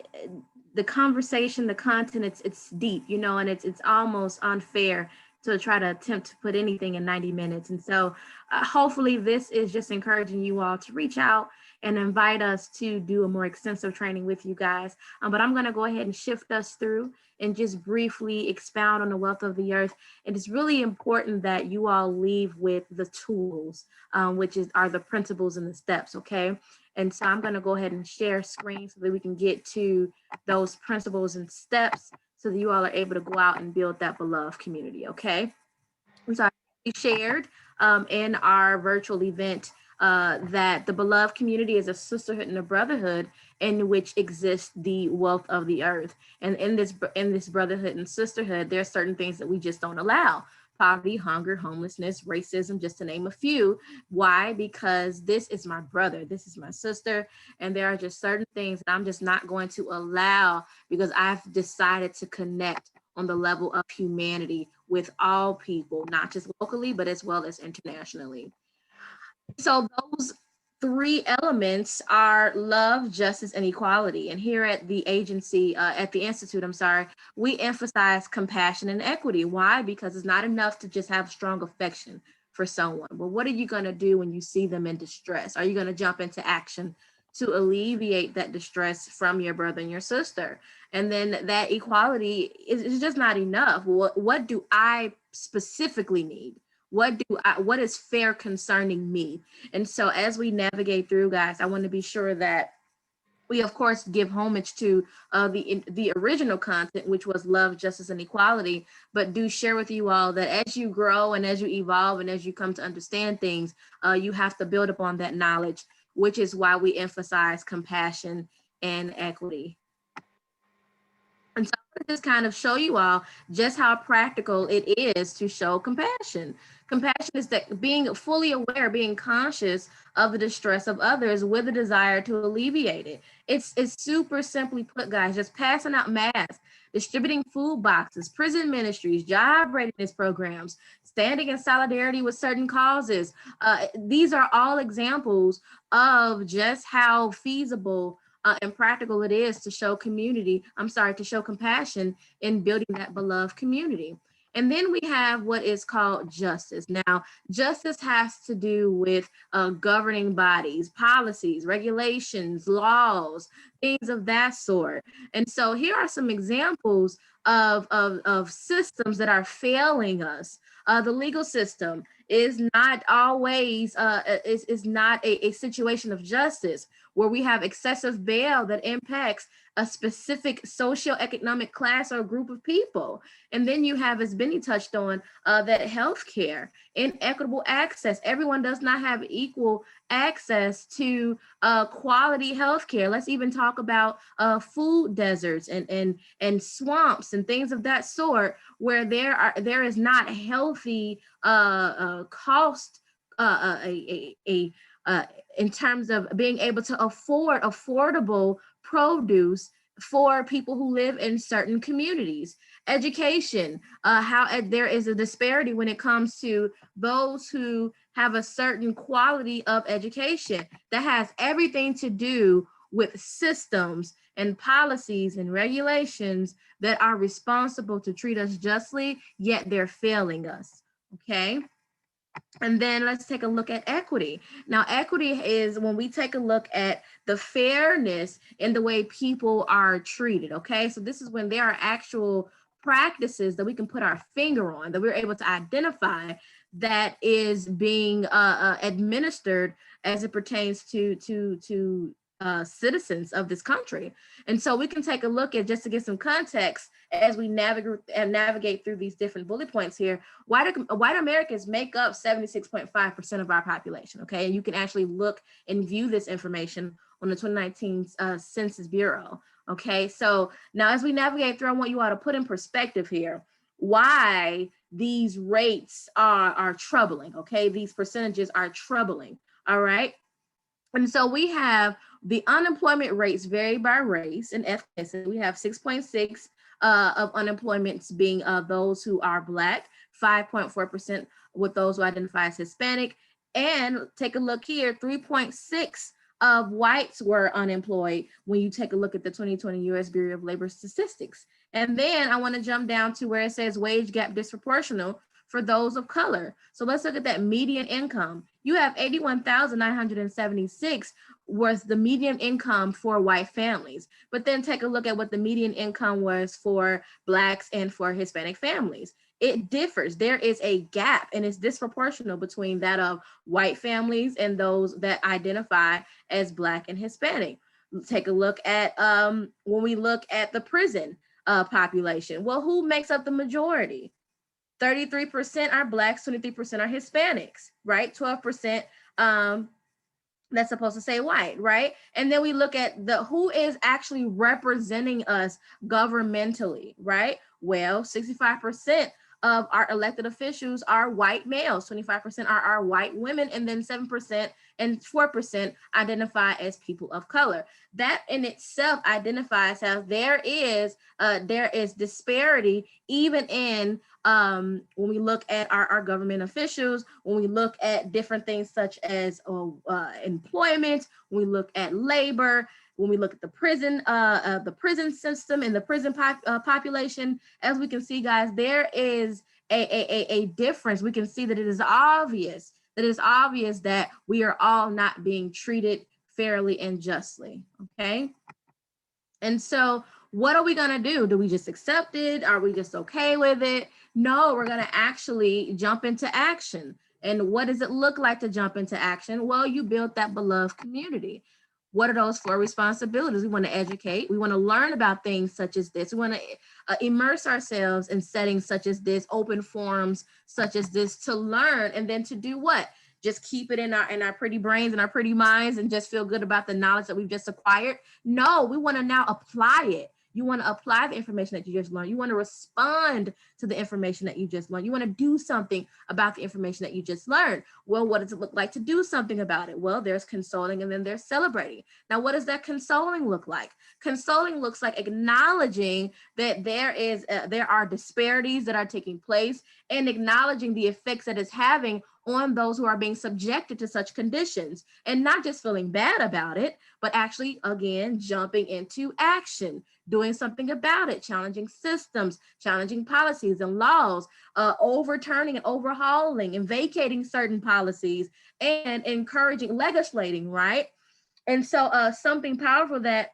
the conversation, the content, it's deep, you know, and it's almost unfair to try to attempt to put anything in 90 minutes. And so hopefully this is just encouraging you all to reach out and invite us to do a more extensive training with you guys. But I'm going to go ahead and shift us through and just briefly expound on the wealth of the earth. And it's really important that you all leave with the tools, which are the principles and the steps, okay? And so I'm going to go ahead and share screen so that we can get to those principles and steps so that you all are able to go out and build that beloved community, okay? And so we shared in our virtual event that the beloved community is a sisterhood and a brotherhood in which exists the wealth of the earth. And in this brotherhood and sisterhood, there are certain things that we just don't allow. Poverty, hunger, homelessness, racism, just to name a few. Why? Because this is my brother, this is my sister, and there are just certain things that I'm just not going to allow because I've decided to connect on the level of humanity with all people, not just locally, but as well as internationally. So those three elements are love, justice, and equality. And here at the agency, at the Institute, we emphasize compassion and equity. Why? Because it's not enough to just have strong affection for someone. But what are you going to do when you see them in distress? Are you going to jump into action to alleviate that distress from your brother and your sister? And then that equality is just not enough. What do I specifically need? What is fair concerning me? And so as we navigate through, guys, I want to be sure that we of course give homage to the original content, which was love, justice, and equality, but do share with you all that as you grow and as you evolve and as you come to understand things, you have to build upon that knowledge, which is why we emphasize compassion and equity. And so I'm going to just kind of show you all just how practical it is to show compassion. Compassion is that being fully aware, being conscious of the distress of others with a desire to alleviate it. It's super simply put, guys, just passing out masks, distributing food boxes, prison ministries, job readiness programs, standing in solidarity with certain causes. These are all examples of just how feasible and practical it is to show to show compassion in building that beloved community. And then we have what is called justice. Now, justice has to do with governing bodies, policies, regulations, laws, things of that sort. And so here are some examples of systems that are failing us. The legal system is not always is not a situation of justice, where we have excessive bail that impacts a specific socioeconomic class or group of people. And then you have, as Benny touched on, that healthcare, inequitable access. Everyone does not have equal access to quality healthcare. Let's even talk about food deserts and swamps and things of that sort, where there is not healthy cost in terms of being able to afford affordable produce for people who live in certain communities. Education, how there is a disparity when it comes to those who have a certain quality of education. That has everything to do with systems and policies and regulations that are responsible to treat us justly, yet they're failing us, okay? And then let's take a look at equity. Now, equity is when we take a look at the fairness in the way people are treated, okay? So this is when there are actual practices that we can put our finger on, that we're able to identify that is being administered as it pertains to citizens of this country. And so we can take a look at, just to get some context, as we navigate through these different bullet points here. White Americans make up 76.5% of our population, okay? And you can actually look and view this information on the 2019 Census Bureau, okay? So now as we navigate through, I want you all to put in perspective here why these rates are troubling, okay? These percentages are troubling, all right? And so we have the unemployment rates vary by race and ethnicity. We have 6.6 of unemployment being those who are Black, 5.4% with those who identify as Hispanic, and take a look here, 3.6 of whites were unemployed when you take a look at the 2020 U.S. Bureau of Labor Statistics. And then I want to jump down to where it says wage gap disproportional for those of color. So let's look at that median income. You have 81,976 was the median income for white families, but then take a look at what the median income was for Blacks and for Hispanic families. It differs. There is a gap, and it's disproportional between that of white families and those that identify as Black and Hispanic. Take a look at when we look at the prison population. Well, who makes up the majority? 33% are Blacks, 23% are Hispanics, right? 12% that's supposed to say white, right? And then we look at who is actually representing us governmentally, right? Well, 65% of our elected officials are white males, 25% are our white women, and then 7% and 4% identify as people of color. That in itself identifies how there is disparity even in when we look at our government officials, when we look at different things such as employment, when we look at labor, when we look at the prison system and the prison population. As we can see, guys, there is a difference. We can see that it is obvious that we are all not being treated fairly and justly, okay? And so what are we gonna do? Do we just accept it? Are we just okay with it? No, we're gonna actually jump into action. And what does it look like to jump into action? Well, you build that beloved community. What are those 4 responsibilities? We want to educate. We want to learn about things such as this. We want to immerse ourselves in settings such as this, open forums such as this, to learn, and then to do what? Just keep it in our pretty brains and our pretty minds and just feel good about the knowledge that we've just acquired. No, we want to now apply it. You want to apply the information that you just learned. You want to respond to the information that you just learned. You want to do something about the information that you just learned. Well, what does it look like to do something about it? Well, there's consoling and then there's celebrating. Now, what does that consoling look like? Consoling looks like acknowledging that there are disparities that are taking place and acknowledging the effects that it's having on those who are being subjected to such conditions, and not just feeling bad about it, but actually, again, jumping into action, doing something about it, challenging systems, challenging policies and laws, overturning and overhauling and vacating certain policies, and encouraging, legislating, right? And so something powerful that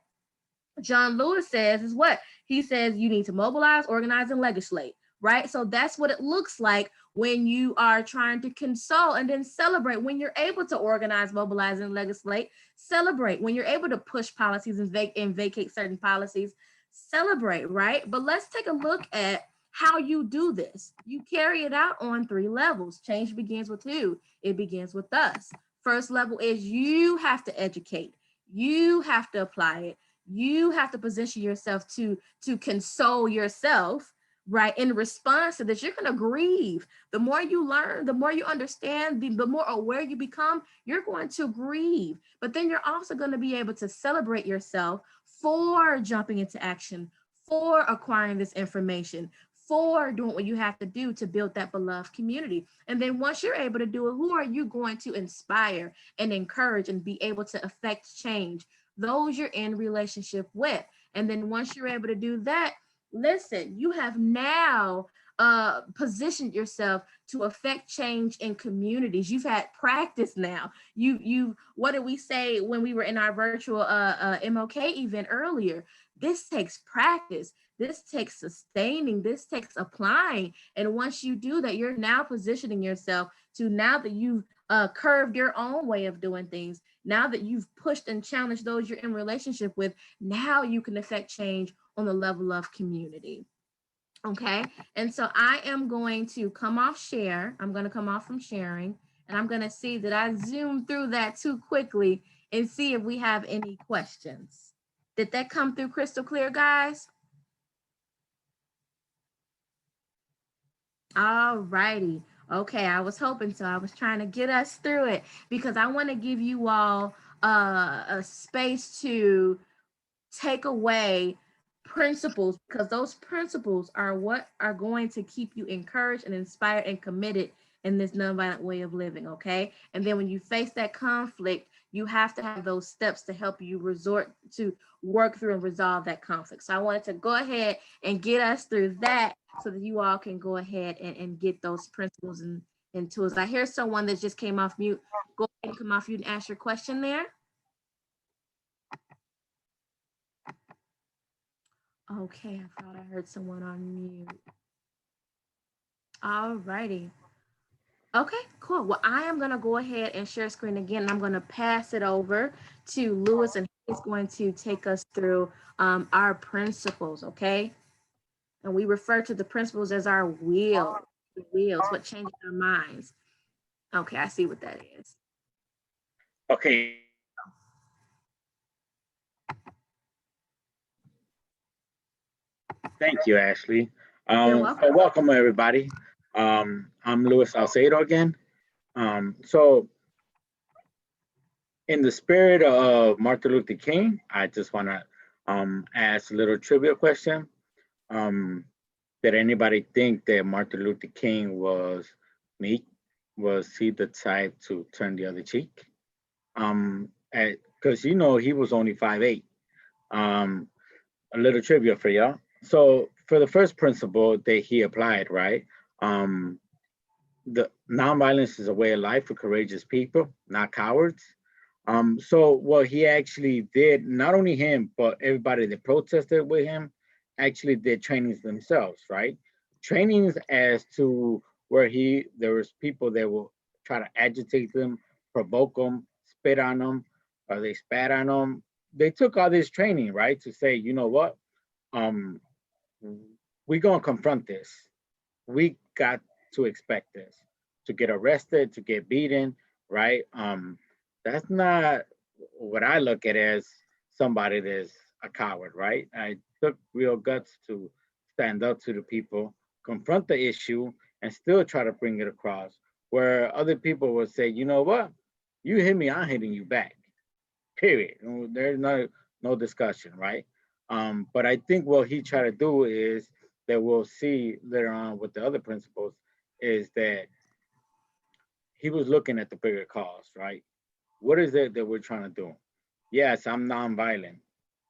John Lewis says is what? He says you need to mobilize, organize, and legislate, right? So that's what it looks like when you are trying to console and then celebrate. When you're able to organize, mobilize, and legislate, celebrate. When you're able to push policies and vacate certain policies, celebrate, right? But let's take a look at how you do this. You carry it out on 3 levels. Change begins with who? It begins with us. First level is you have to educate. You have to apply it. You have to position yourself to console yourself, right? In response to this, you're going to grieve. The more you learn, the more you understand, the more aware you become, you're going to grieve. But then you're also going to be able to celebrate yourself for jumping into action, for acquiring this information, for doing what you have to do to build that beloved community. And then once you're able to do it, who are you going to inspire and encourage and be able to affect change? Those you're in relationship with. And then once you're able to do that, listen, you have now positioned yourself to affect change in communities. You've had practice now. You what did we say when we were in our virtual MOK event earlier? This takes practice. This takes sustaining. This takes applying. And once you do that, you're now positioning yourself to, now that you've curved your own way of doing things, now that you've pushed and challenged those you're in relationship with, now you can affect change on the level of community. Okay, and so I am going to come off share. I'm going to come off from sharing, and I'm going to see that I zoomed through that too quickly and see if we have any questions. Did that come through crystal clear, guys? All righty. Okay, I was hoping so. I was trying to get us through it because I want to give you all a space to take away principles, because those principles are what are going to keep you encouraged and inspired and committed in this nonviolent way of living, okay? And then when you face that conflict, you have to have those steps to help you resort to work through and resolve that conflict. So I wanted to go ahead and get us through that so that you all can go ahead and get those principles and tools. I hear someone that just came off mute. Go ahead and come off mute and ask your question there. Okay, I thought I heard someone on mute. All righty. Okay, cool. Well, I am going to go ahead and share screen again, and I'm going to pass it over to Lewis, and he's going to take us through our principles, okay? And we refer to the principles as our wheels, what changes our minds. Okay, I see what that is. Okay. Thank you, Ashley. So welcome, everybody. I'm Luis Salcedo again. So in the spirit of Martin Luther King, I just want to ask a little trivia question. Did anybody think that Martin Luther King was meek? Was he the type to turn the other cheek? Because you know he was only 5'8". A little trivia for y'all. So for the first principle that he applied, right? The nonviolence is a way of life for courageous people, not cowards. So what he actually did, not only him, but everybody that protested with him, actually did trainings themselves, right? Trainings as to where there was people that will try to agitate them, provoke them, spit on them, or they spat on them. They took all this training, right? To say, you know what? We're gonna confront this. We got to expect this, to get arrested, to get beaten, right? That's not what I look at as somebody that's a coward, right? I took real guts to stand up to the people, confront the issue, and still try to bring it across, where other people would say, you know what? You hit me, I'm hitting you back, period. There's no discussion, right? But I think what he tried to do is that we'll see later on with the other principles is that he was looking at the bigger cause, right? What is it that we're trying to do? Yes, I'm nonviolent,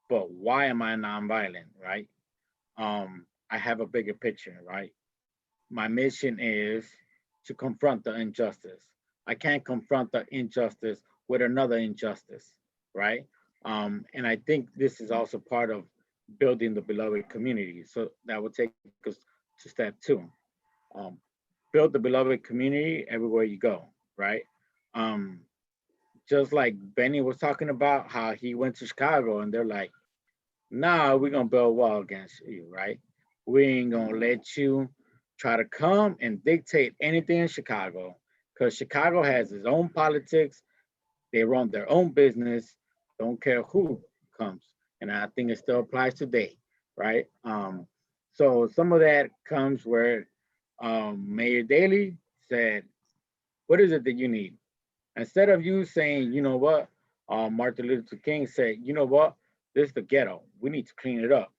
but why am I nonviolent, right? I have a bigger picture, right? My mission is to confront the injustice. I can't confront the injustice with another injustice, right? And I think this is also part of building the beloved community. So that will take us to step 2. Um, Build the beloved community everywhere you go, right? Um, just like Benny was talking about how he went to Chicago and they're like, nah, we're gonna build a wall against you, right? We ain't gonna let you try to come and dictate anything in Chicago because Chicago has its own politics. They run their own business, don't care who comes. And I think it still applies today, right? So some of that comes where Mayor Daley said, what is it that you need? Instead of you saying, you know what, Martin Luther King said, you know what, this is the ghetto. We need to clean it up.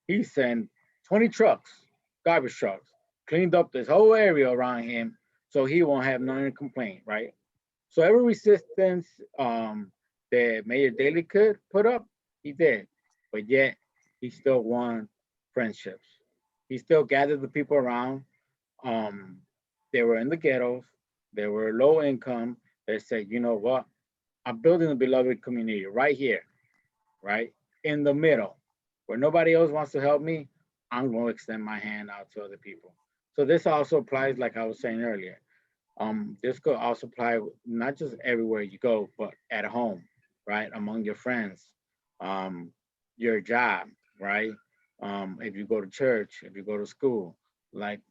He sent 20 trucks, garbage trucks, cleaned up this whole area around him so he won't have nothing to complain, right? So every resistance that Mayor Daley could put up, he did. But yet he still won friendships. He still gathered the people around. Um, they were in the ghettos, they were low income. They said, you know what? I'm building a beloved community right here, right? In the middle, where nobody else wants to help me, I'm going to extend my hand out to other people. So this also applies, like I was saying earlier. This could also apply not just everywhere you go, but at home, right? Among your friends, um, your job, right? If you go to church, if you go to school, like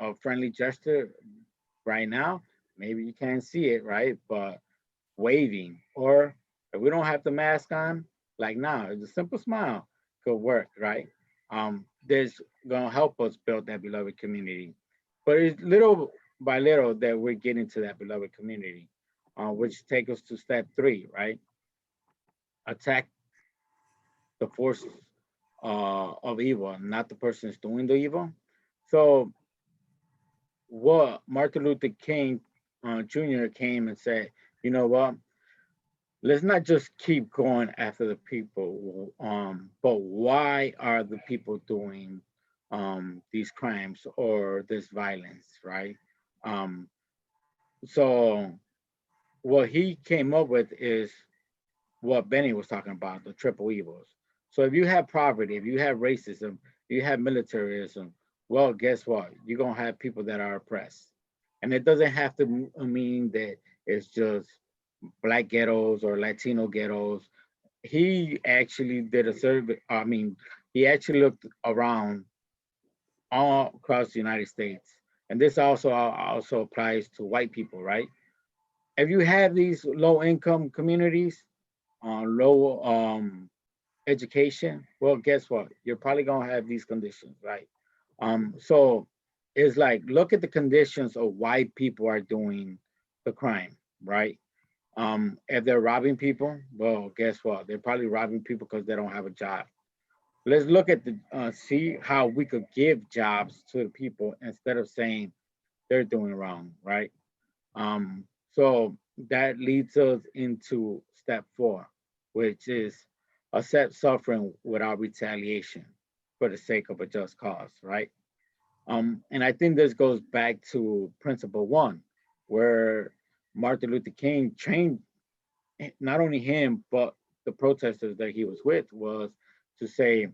a friendly gesture right now, maybe you can't see it, right? But waving, or if we don't have the mask on, like now, it's a simple smile could work, right? This gonna help us build that beloved community. But it's little by little that we're getting to that beloved community, which take us to step 3, right? Attack the forces of evil, not the person who's doing the evil. So what Martin Luther King Jr. came and said, you know what? Let's not just keep going after the people, but why are the people doing these crimes or this violence, right? Um, so what he came up with is what Benny was talking about, the triple evils. So if you have poverty, if you have racism, you have militarism, well, guess what? You're gonna have people that are oppressed. And it doesn't have to mean that it's just Black ghettos or Latino ghettos. He actually did a survey. I mean, he actually looked around all across the United States. And this also applies to white people, right? If you have these low income communities, low education, well, guess what? You're probably gonna have these conditions, right? So it's like, look at the conditions of why people are doing the crime, right? If they're robbing people, well, guess what? They're probably robbing people because they don't have a job. Let's look at the see how we could give jobs to the people instead of saying they're doing wrong, right? So that leads us into step 4, which is accept suffering without retaliation for the sake of a just cause, right? And I think this goes back to principle 1, where Martin Luther King trained not only him, but the protesters that he was with, was to say,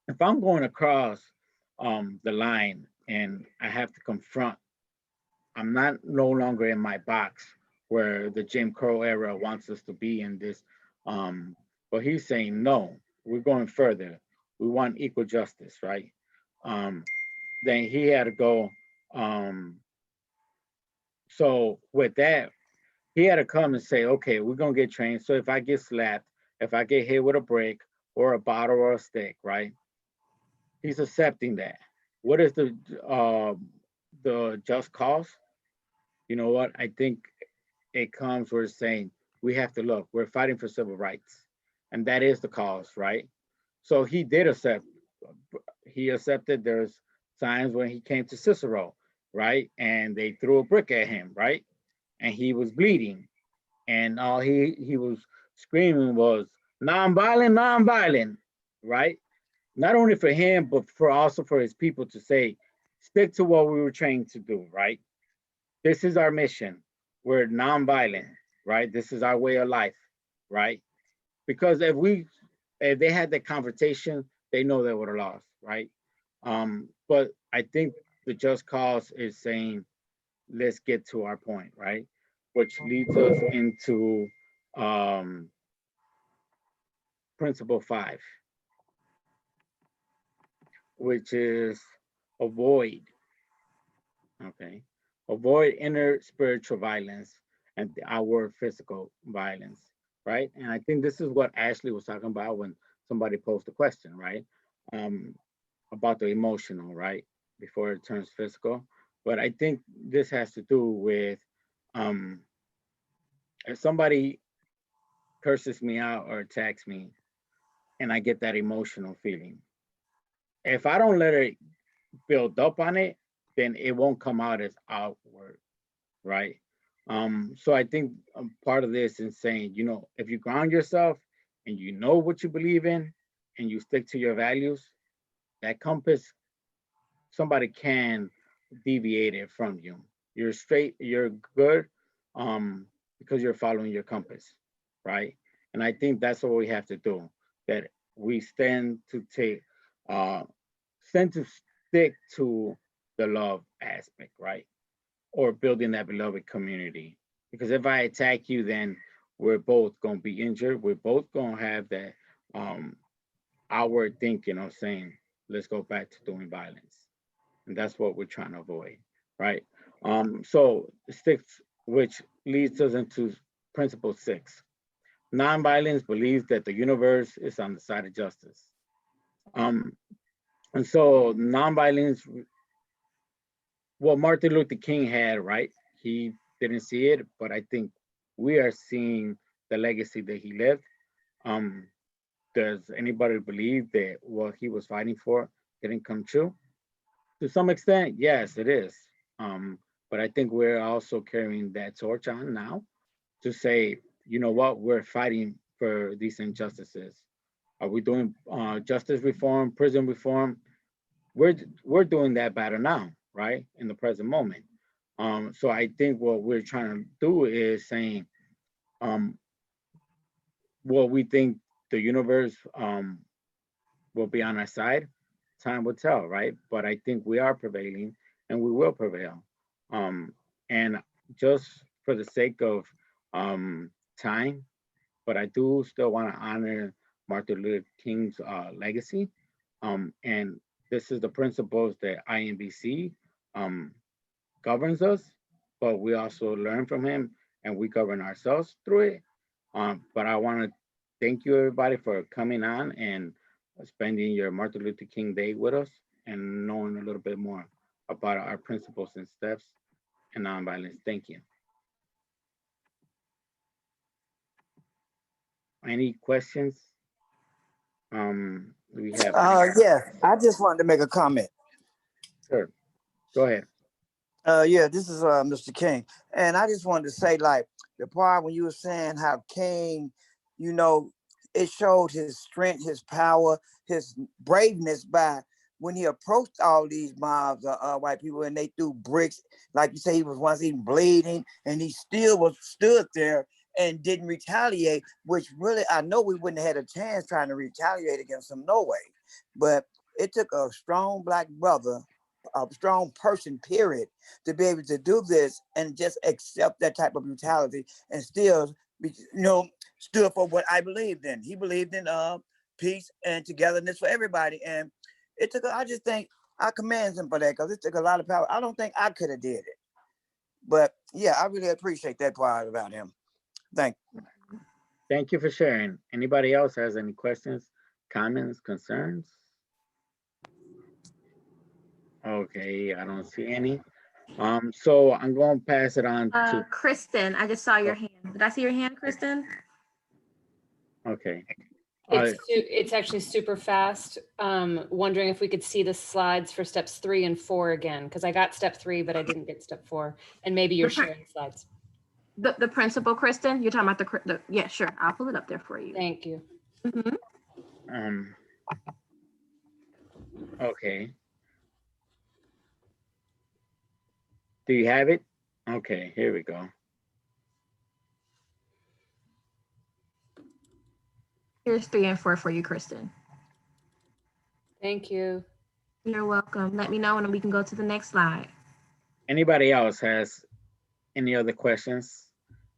if I'm going across the line and I have to confront, I'm not no longer in my box where the Jim Crow era wants us to be in this. But he's saying, no, we're going further. We want equal justice, right? Then he had to go. So with that, he had to come and say, okay, we're gonna get trained. So if I get slapped, if I get hit with a brick or a bottle or a stick, right? He's accepting that. What is the just cause? You know what? I think it comes where it's saying we have to look. We're fighting for civil rights, and that is the cause, right? So he did accept. He accepted. There's times when he came to Cicero, right, and they threw a brick at him, right? and he was bleeding, and all he was screaming was nonviolent, nonviolent, right? Not only for him, but for also for his people to say, stick to what we were trained to do, right? This is our mission. We're nonviolent, right? This is our way of life, right? Because if they had that confrontation, they know they would have lost, right? But I think the just cause is saying, let's get to our point, right? Which leads us into principle 5, which is avoid, okay? Avoid inner spiritual violence and the outward physical violence, right? And I think this is what Ashley was talking about when somebody posed the question, right? About the emotional, right? Before it turns physical. But I think this has to do with if somebody curses me out or attacks me and I get that emotional feeling, if I don't let it build up on it, then it won't come out as outward, right? So I think part of this is saying, you know, if you ground yourself and you know what you believe in and you stick to your values, that compass, somebody can deviate it from you. You're straight, you're good, because you're following your compass, right? And I think that's what we have to do, that we tend to stick to the love aspect, right? Or building that beloved community. Because if I attack you, then we're both gonna be injured. We're both gonna have that outward thinking of saying, let's go back to doing violence. And that's what we're trying to avoid, right? So 6, which leads us into principle 6. Nonviolence believes that the universe is on the side of justice. And so nonviolence, what Martin Luther King had, right? He didn't see it, but I think we are seeing the legacy that he left. Does anybody believe that what he was fighting for didn't come true? To some extent, yes, it is. But I think we're also carrying that torch on now to say, you know what, we're fighting for these injustices. Are we doing justice reform, prison reform? We're doing that battle now, right? In the present moment. So I think what we're trying to do is saying, well, we think the universe will be on our side. Time will tell, right? But I think we are prevailing and we will prevail. And just for the sake of time, but I do still want to honor Martin Luther King's legacy. And this is the principles that INBC governs us, but we also learn from him and we govern ourselves through it. But I want to thank you everybody for coming on and spending your Martin Luther King Day with us and knowing a little bit more about our principles and steps and nonviolence. Thank you. Any questions? We have. Yeah, I just wanted to make a comment. Sure, go ahead. Yeah, this is Mr. King, and I just wanted to say, like, the part when you were saying how King, you know, it showed his strength, his power, his braveness by when he approached all these mobs of white people and they threw bricks, like you say, he was once even bleeding, and he still stood there and didn't retaliate, which really, I know we wouldn't have had a chance trying to retaliate against him, no way. But it took a strong Black brother, a strong person, period, to be able to do this and just accept that type of brutality and still, stood for what I believed in. He believed in peace and togetherness for everybody. And it took, I just think I commend him for that, because it took a lot of power. I don't think I could have did it. But yeah, I really appreciate that part about him. Thank you for sharing. Anybody else has any questions, comments, concerns? Okay, I don't see any. So I'm going to pass it on to Kristen. I just saw your hand. Did I see your hand, Kristen? Okay. It's actually super fast. Wondering if we could see the slides for steps 3 and 4 again, because I got step 3, but I didn't get step 4. And maybe you're sharing slides. The principle, Kristen, you're talking about yeah, sure. I'll pull it up there for you. Thank you. Okay. Do you have it? Okay, here we go. Here's 3 and 4 for you, Kristen. Thank you. You're welcome. Let me know and we can go to the next slide. Anybody else has any other questions?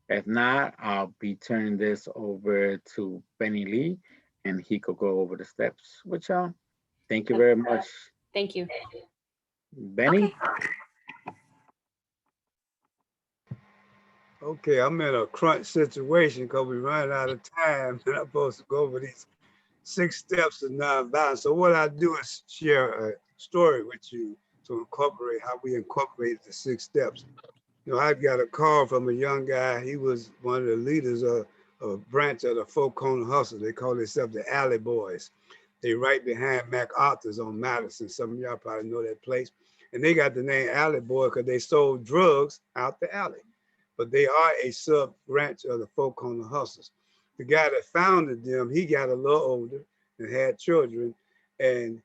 If not, I'll be turning this over to Benny Lee and he could go over the steps with y'all. Thank you very much. Thank you. Benny? Okay, I'm in a crunch situation because we ran out of time and I'm supposed to go over these 6 steps of nonviolence. So what I do is share a story with you to incorporate how we incorporated the 6 steps. You know, I got a call from a young guy. He was one of the leaders of a branch of the Four Corner Hustle. They call themselves the Alley Boys. They right behind MacArthur's on Madison. Some of y'all probably know that place. And they got the name Alley Boy because they sold drugs out the alley. But they are a sub branch of the Four Corner Hustles. The guy that founded them, he got a little older and had children, and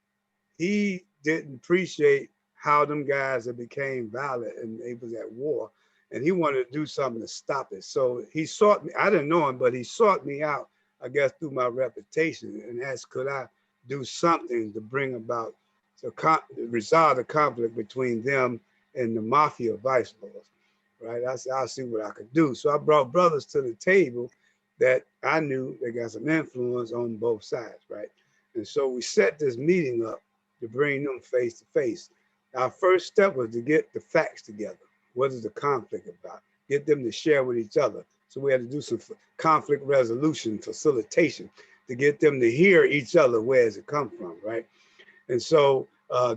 he didn't appreciate how them guys that became violent and they was at war, and he wanted to do something to stop it. So he sought me. I didn't know him, but he sought me out, I guess, through my reputation, and asked, could I do something to bring about, to resolve the conflict between them and the mafia vice lords, right? I said, I'll see what I could do. So I brought brothers to the table that I knew they got some influence on both sides, right? And so we set this meeting up to bring them face to face. Our first step was to get the facts together. What is the conflict about? Get them to share with each other. So we had to do some conflict resolution, facilitation, to get them to hear each other, where does it come from, right? And so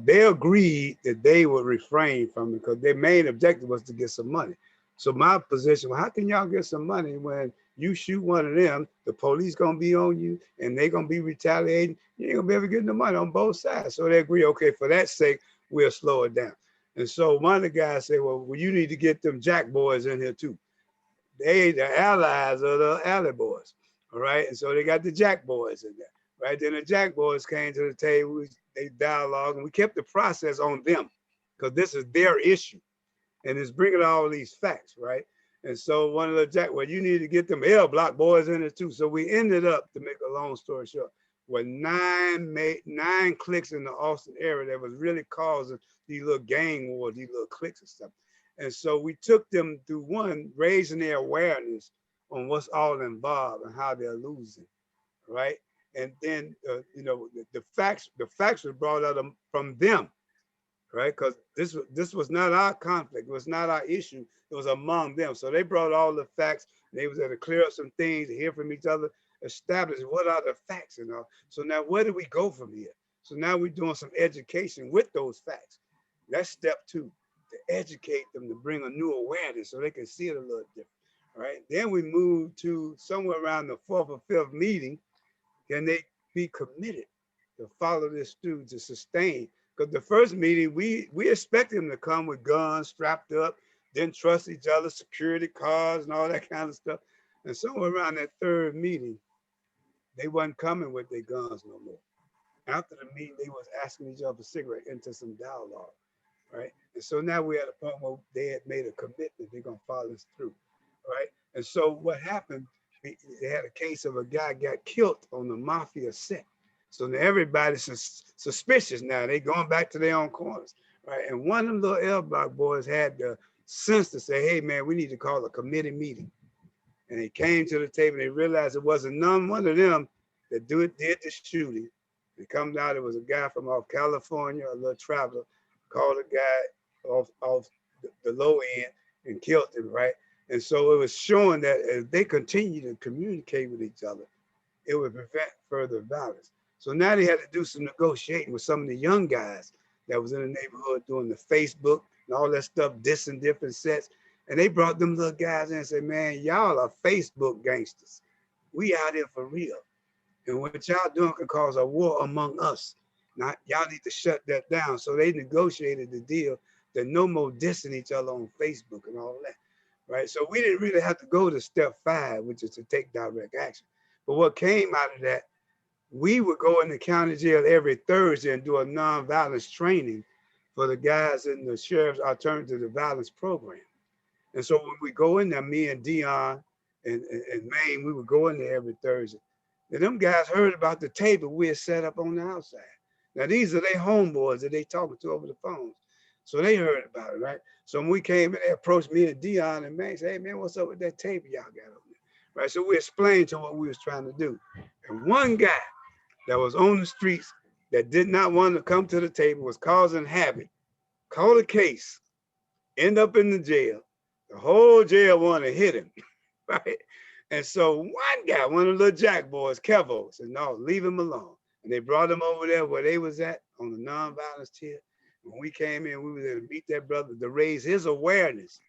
they agreed that they would refrain from it because their main objective was to get some money. So my position, well, how can y'all get some money when you shoot one of them, the police gonna be on you and they gonna be retaliating? You ain't gonna be able to get the money on both sides. So they agree, okay, for that sake, we'll slow it down. And so one of the guys said, well, you need to get them Jack boys in here too. They the allies of the Alley Boys, all right? And so they got the Jack boys in there, right? Then the Jack boys came to the table, they dialogue, and we kept the process on them because this is their issue. And it's bringing all these facts, right? And so one of the Jack, well, you need to get them L Block boys in there too. So we ended up, to make a long story short, with 9 cliques in the Austin area that was really causing these little gang wars, these little cliques and stuff. And so we took them through one, raising their awareness on what's all involved and how they're losing, right? And then, you know, the facts were brought out from them, right? Because this was not our conflict, it was not our issue, it was among them. So they brought all the facts, they was able to clear up some things, hear from each other, establish what are the facts and all. So now where do we go from here? So now we're doing some education with those facts. That's step 2, to educate them, to bring a new awareness so they can see it a little different, right? Then we move to somewhere around the 4th or 5th meeting. Can they be committed to follow this through, to sustain? Because the first meeting, we expect them to come with guns strapped up, didn't trust each other, security cars and all that kind of stuff. And somewhere around that 3rd meeting, they wasn't coming with their guns no more. After the meeting, they was asking each other for cigarette, into some dialogue, right? And so now we're at a point where they had made a commitment, they're gonna follow this through, right? And so what happened, they had a case of a guy got killed on the mafia set. So now everybody's suspicious now. They going back to their own corners, right? And one of them little L Block boys had the sense to say, hey man, we need to call a committee meeting. And they came to the table and they realized it wasn't one of them that did the shooting. It comes out, it was a guy from off California, a little traveler, called a guy off the low end and killed him, right? And so it was showing that as they continue to communicate with each other, it would prevent further violence. So now they had to do some negotiating with some of the young guys that was in the neighborhood doing the Facebook and all that stuff, dissing different sets. And they brought them little guys in and said, man, y'all are Facebook gangsters. We out here for real. And what y'all doing can cause a war among us. Now, y'all need to shut that down. So they negotiated the deal that no more dissing each other on Facebook and all that. right? So we didn't really have to go to step 5, which is to take direct action. But what came out of that, we would go in the county jail every Thursday and do a nonviolence training for the guys in the sheriff's alternative to violence program. And so when we go in there, me and Dion and Maine, we would go in there every Thursday. And them guys heard about the table we had set up on the outside. Now these are their homeboys that they talking to over the phones. So they heard about it, right? So when we came in, they approached me and Dion and Maine, said, hey man, what's up with that table y'all got over there? Right, so we explained to what we was trying to do. And one guy that was on the streets that did not want to come to the table was causing havoc, called a case, end up in the jail. The whole jail wanted to hit him, right? And so one guy, one of the little jack boys, Kevo, said, no, leave him alone. And they brought him over there where they was at on the nonviolence tier. When we came in, we were there to meet that brother to raise his awareness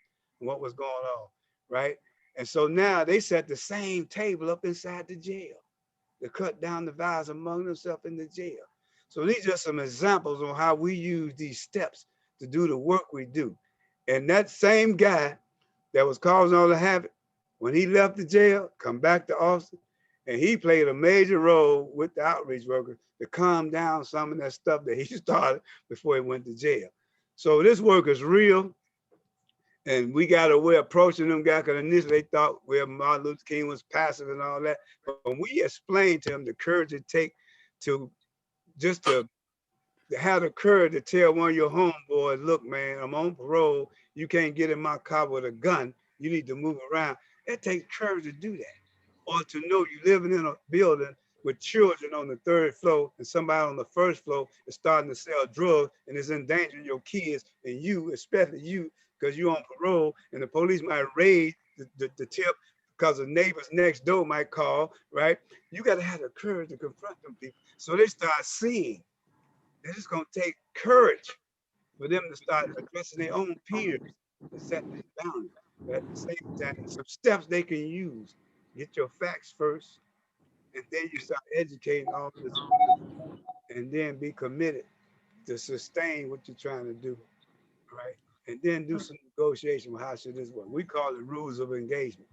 of what was going on, right? And so now they set the same table up inside the jail to cut down the violence among themselves in the jail. So these are some examples on how we use these steps to do the work we do. And that same guy that was causing all the havoc, when he left the jail, come back to Austin, and he played a major role with the outreach workers to calm down some of that stuff that he started before he went to jail. So this work is real. And we got a way of approaching them guys, because initially they thought where Martin Luther King was passive and all that. But when we explained to them the courage it takes to just to have the courage to tell one of your homeboys, look, man, I'm on parole. You can't get in my car with a gun. You need to move around. It takes courage to do that. Or to know you're living in a building with children on the 3rd floor and somebody on the 1st floor is starting to sell drugs and is endangering your kids and you, especially you, because you're on parole and the police might raid the tip because the neighbors next door might call, right? You got to have the courage to confront them people. So they start seeing that it's going to take courage for them to start addressing their own peers and set these boundaries. But at the same time, some steps they can use. Get your facts first, and then you start educating all this, and then be committed to sustain what you're trying to do, right? And then do some negotiation with how should this work. We call it rules of engagement.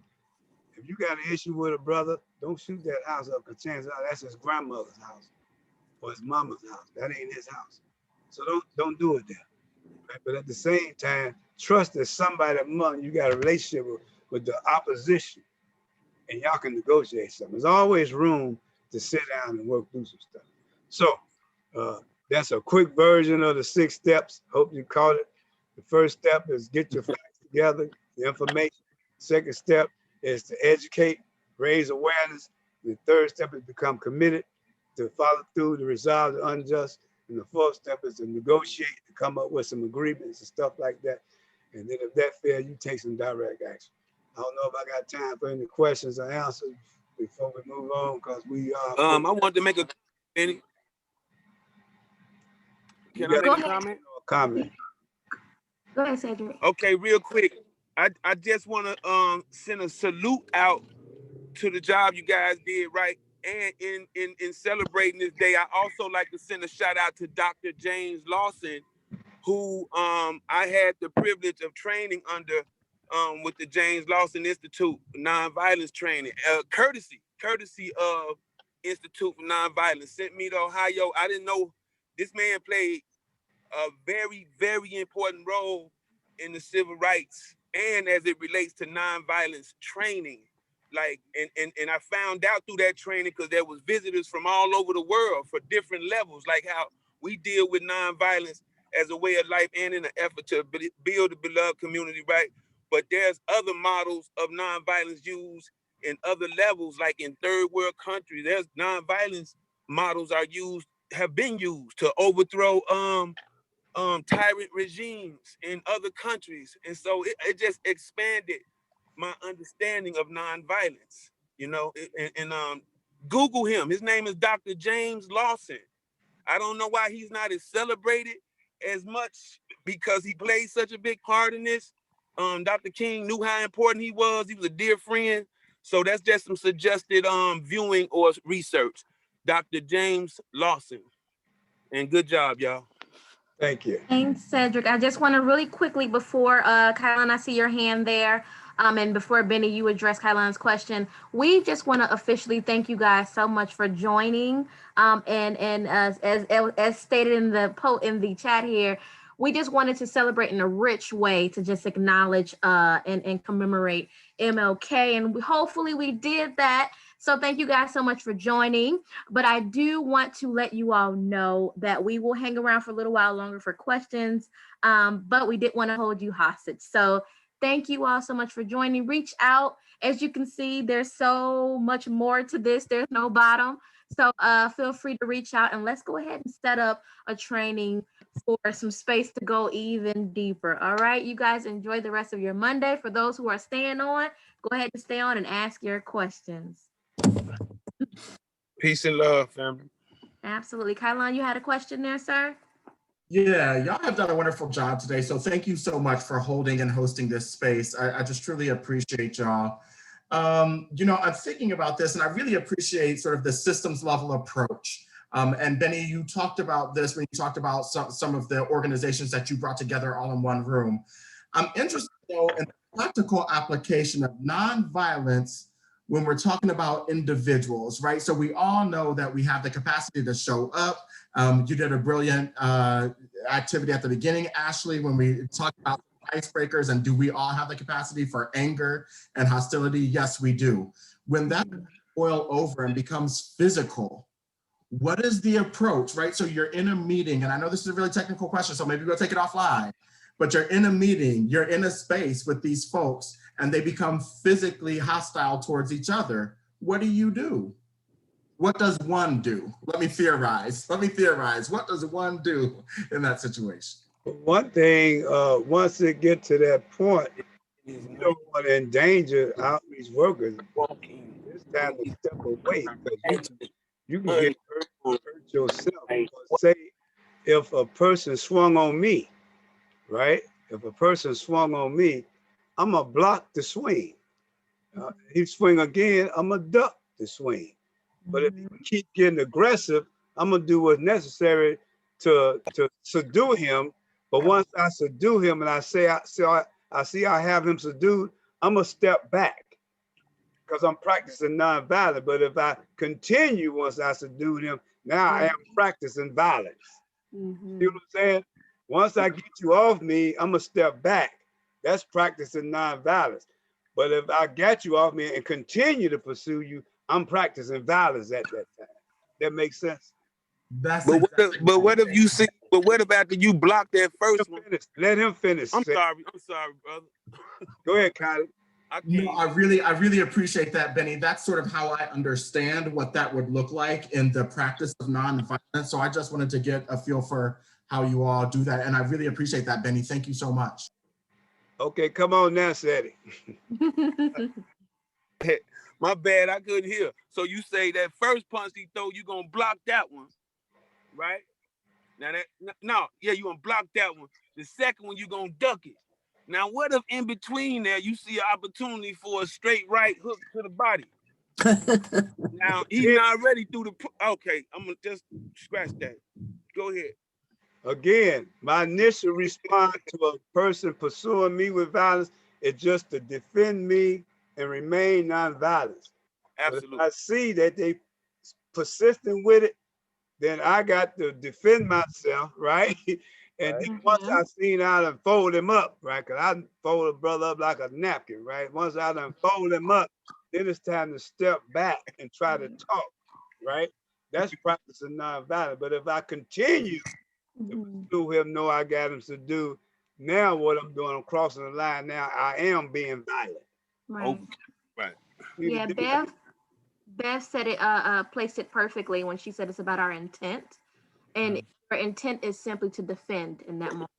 If you got an issue with a brother, don't shoot that house up, because chances are that's his grandmother's house or his mama's house. That ain't his house. So don't do it there. Right? But at the same time, trust that somebody among you got a relationship with the opposition, and y'all can negotiate something. There's always room to sit down and work through some stuff. So that's a quick version of the 6 steps. Hope you caught it. The first step is get your facts together, the information. Second step is to educate, raise awareness. The third step is become committed to follow through to resolve the unjust. And the fourth step is to negotiate, to come up with some agreements and stuff like that. And then if that fails, you take some direct action. I don't know if I got time for any questions or answers before we move on, because we I wanted to make a comment. Can I make a comment? Comment. Go ahead, Cedric. Okay, real quick. I just want to send a salute out to the job you guys did, right? And in celebrating this day, I also like to send a shout out to Dr. James Lawson, who I had the privilege of training under with the James Lawson Institute for Nonviolence Training, courtesy of Institute for Nonviolence, sent me to Ohio. I didn't know this man played a very, very important role in the civil rights and as it relates to nonviolence training. Like, and I found out through that training, because there was visitors from all over the world for different levels, like how we deal with nonviolence as a way of life and in an effort to build a beloved community, right? But there's other models of nonviolence used in other levels, like in third world countries. There's nonviolence models have been used to overthrow tyrant regimes in other countries. And so it just expanded my understanding of nonviolence, you know, and Google him. His name is Dr. James Lawson. I don't know why he's not as celebrated as much, because he played such a big part in this. Dr. King knew how important he was. He was a dear friend. So that's just some suggested viewing or research. Dr. James Lawson. And good job, y'all. Thank you. Thanks, Cedric. I just want to really quickly, before Kylan, I see your hand there. And before Benny, you address Kylan's question, we just want to officially thank you guys so much for joining. And as stated in the chat here, we just wanted to celebrate in a rich way to just acknowledge and commemorate MLK, and hopefully we did that. So thank you guys so much for joining. But I do want to let you all know that we will hang around for a little while longer for questions, but we didn't want to hold you hostage. So thank you all so much for joining. Reach out. As you can see, there's so much more to this. There's no bottom. So feel free to reach out, and let's go ahead and set up a training for some space to go even deeper. All right, you guys enjoy the rest of your Monday. For those who are staying on, go ahead and stay on and ask your questions. Peace and love, family. Absolutely. Kylan, you had a question there, sir? Yeah, y'all have done a wonderful job today. So thank you so much for holding and hosting this space. I just truly appreciate y'all. You know, I'm thinking about this, and I really appreciate sort of the systems level approach. And Benny, you talked about this when you talked about some of the organizations that you brought together all in one room. I'm interested though in the practical application of nonviolence when we're talking about individuals, right? So we all know that we have the capacity to show up. You did a brilliant activity at the beginning, Ashley, when we talked about icebreakers and do we all have the capacity for anger and hostility? Yes, we do. When that boils over and becomes physical, what is the approach, right? So you're in a meeting, and I know this is a really technical question, so maybe we'll take it offline, but you're in a meeting, you're in a space with these folks, and they become physically hostile towards each other. What do? What does one do? Let me theorize. What does one do in that situation? One thing, once it get to that point, you don't want to endanger outreach workers. It's time to step away, because you can get hurt yourself. Say if a person swung on me, right? If a person swung on me, I'm gonna block the swing. He swing again, I'm gonna duck the swing. But if he keep getting aggressive, I'm gonna do what's necessary to subdue him. But once I subdue him and I see I have him subdued, I'm gonna step back because I'm practicing nonviolence. But if I continue once I subdue him, now I am practicing violence. You know what I'm saying? Once I get you off me, I'm gonna step back. That's practicing nonviolence. But if I got you off me and continue to pursue you, I'm practicing violence at that time. That makes sense? That's but what if you see? But what about after you block that first one? Let him finish. I'm sorry, brother. Go ahead, Kylie. No, I really appreciate that, Benny. That's sort of how I understand what that would look like in the practice of nonviolence. So I just wanted to get a feel for how you all do that. And I really appreciate that, Benny. Thank you so much. Okay, come on now, Sadie. My bad, I couldn't hear. So you say that first punch he throw, you gonna block that one, right? Now you gonna block that one. The second one, you gonna duck it. Now, what if in between there you see an opportunity for a straight right hook to the body? Now he's not ready through the. Okay, I'm gonna just scratch that. Go ahead. Again, my initial response to a person pursuing me with violence is just to defend me and remain nonviolent. Absolutely. But if I see that they persistent with it, then I got to defend myself, right? And then once I seen how to fold him up, right? Because I fold a brother up like a napkin, right? Once I done fold him up, then it's time to step back and try to talk, right? That's practicing nonviolence. But if I continue to pursue him, know I got him subdued, now what I'm doing, I'm crossing the line. Now I am being violent. Right. Okay. Right. Yeah, Bev said it, placed it perfectly when she said it's about our intent. And our intent is simply to defend in that moment,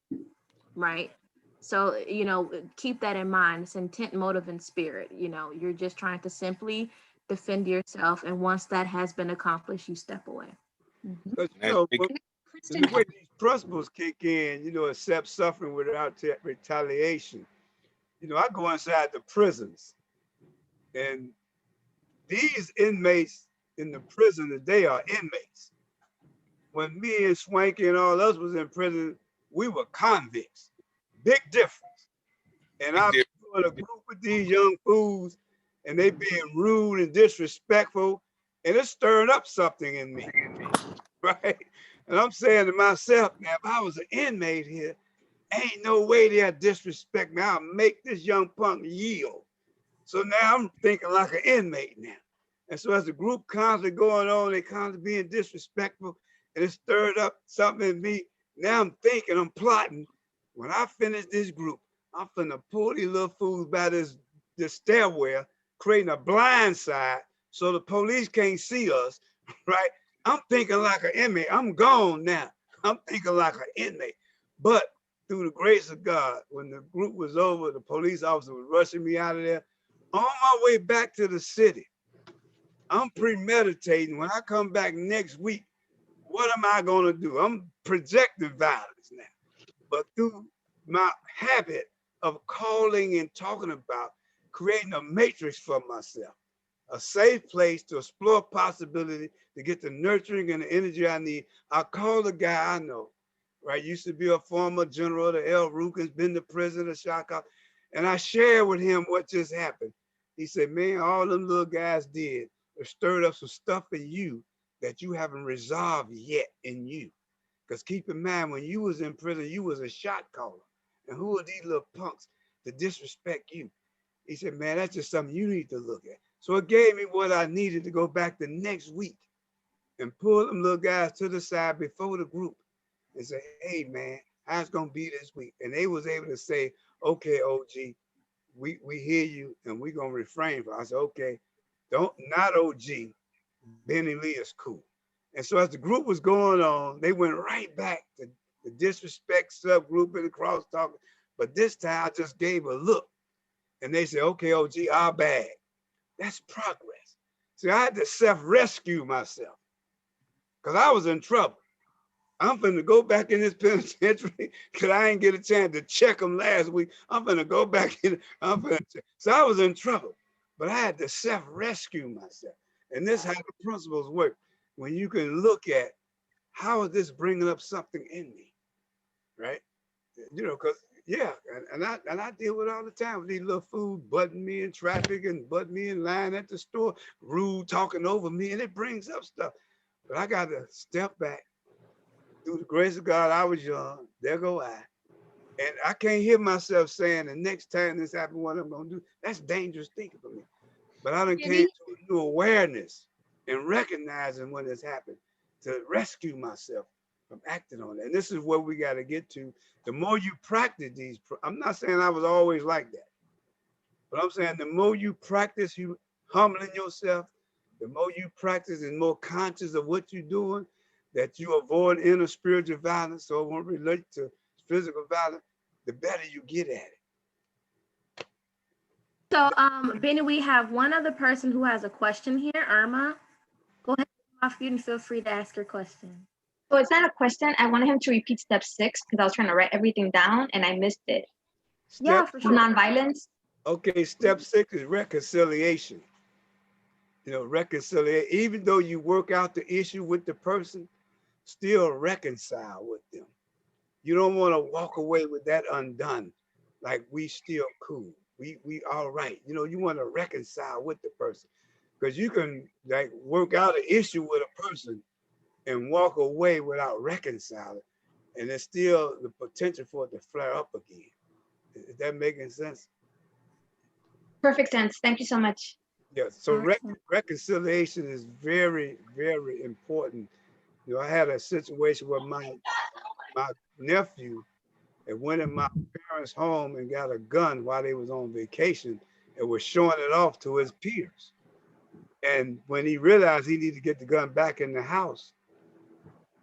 right? So, you know, keep that in mind. It's intent, motive, and spirit. You know, you're just trying to simply defend yourself. And once that has been accomplished, you step away. But, you know, the way these principles kick in, you know, accept suffering without retaliation. You know, I go inside the prisons, and these inmates in the prison today are inmates. When me and Swanky and all us was in prison, we were convicts. Big difference. And I in a group with these young fools and they being rude and disrespectful, and it stirred up something in me, right? And I'm saying to myself, now, if I was an inmate here, ain't no way they'll disrespect me. I'll make this young punk yield. So now I'm thinking like an inmate now. And so as the group constantly going on, they constantly being disrespectful, and it stirred up something in me. Now I'm thinking, I'm plotting. When I finish this group, I'm finna pull these little fools by this stairwell, creating a blind side so the police can't see us, right? I'm thinking like an inmate. I'm gone now. I'm thinking like an inmate. But through the grace of God, when the group was over, the police officer was rushing me out of there. On my way back to the city, I'm premeditating. When I come back next week, what am I gonna do? I'm projecting violence now. But through my habit of calling and talking about creating a matrix for myself, a safe place to explore possibility, to get the nurturing and the energy I need, I call the guy I know, right? Used to be a former general, the L. Rukin's been to prison, the Shaka, and I shared with him what just happened. He said, man, all them little guys did was stirred up some stuff in you that you haven't resolved yet in you. Because keep in mind, when you was in prison, you was a shot caller. And who are these little punks to disrespect you? He said, man, that's just something you need to look at. So it gave me what I needed to go back the next week and pull them little guys to the side before the group and say, hey, man, how's it gonna be this week? And they was able to say, okay, OG, we hear you and we're gonna refrain from it. I said, okay, not OG, Benny Lee is cool. And so as the group was going on, they went right back to the disrespect subgroup and the crosstalk. But this time I just gave a look and they said, okay, OG, our bag. That's progress. See, I had to self-rescue myself because I was in trouble. I'm finna go back in this penitentiary because I didn't get a chance to check them last week. I'm finna go back in. So I was in trouble, but I had to self-rescue myself. And this is how the principles work. When you can look at how is this bringing up something in me, right? You know, because yeah, and I deal with it all the time with these little fools butting me in traffic and butting me in line at the store, rude talking over me, and it brings up stuff. But I got to step back. Through the grace of God, I was young. There go I. And I can't hear myself saying the next time this happens, what I'm gonna do. That's dangerous thinking for me. But I done came to a new awareness and recognizing when it's happened to rescue myself from acting on it. And this is where we got to get to. The more you practice these, I'm not saying I was always like that, but I'm saying the more you practice you humbling yourself, the more you practice and more conscious of what you're doing, that you avoid inner spiritual violence, so it won't relate to physical violence, the better you get at it. So, Benny, we have one other person who has a question here, Irma. Go ahead, off you and feel free to ask your question. So it's not a question. I wanted him to repeat step 6 because I was trying to write everything down and I missed it. Yeah, for sure. Nonviolence. Okay, step 6 is reconciliation. You know, reconciliate. Even though you work out the issue with the person, still reconcile with them. You don't want to walk away with that undone, like we still cool. We all right. You know, you want to reconcile with the person because you can like work out an issue with a person and walk away without reconciling, and there's still the potential for it to flare up again. Is that making sense? Perfect sense. Thank you so much. Yeah, so reconciliation is very, very important. You know, I had a situation where my nephew had went in my parents' home and got a gun while they was on vacation and was showing it off to his peers. And when he realized he needed to get the gun back in the house,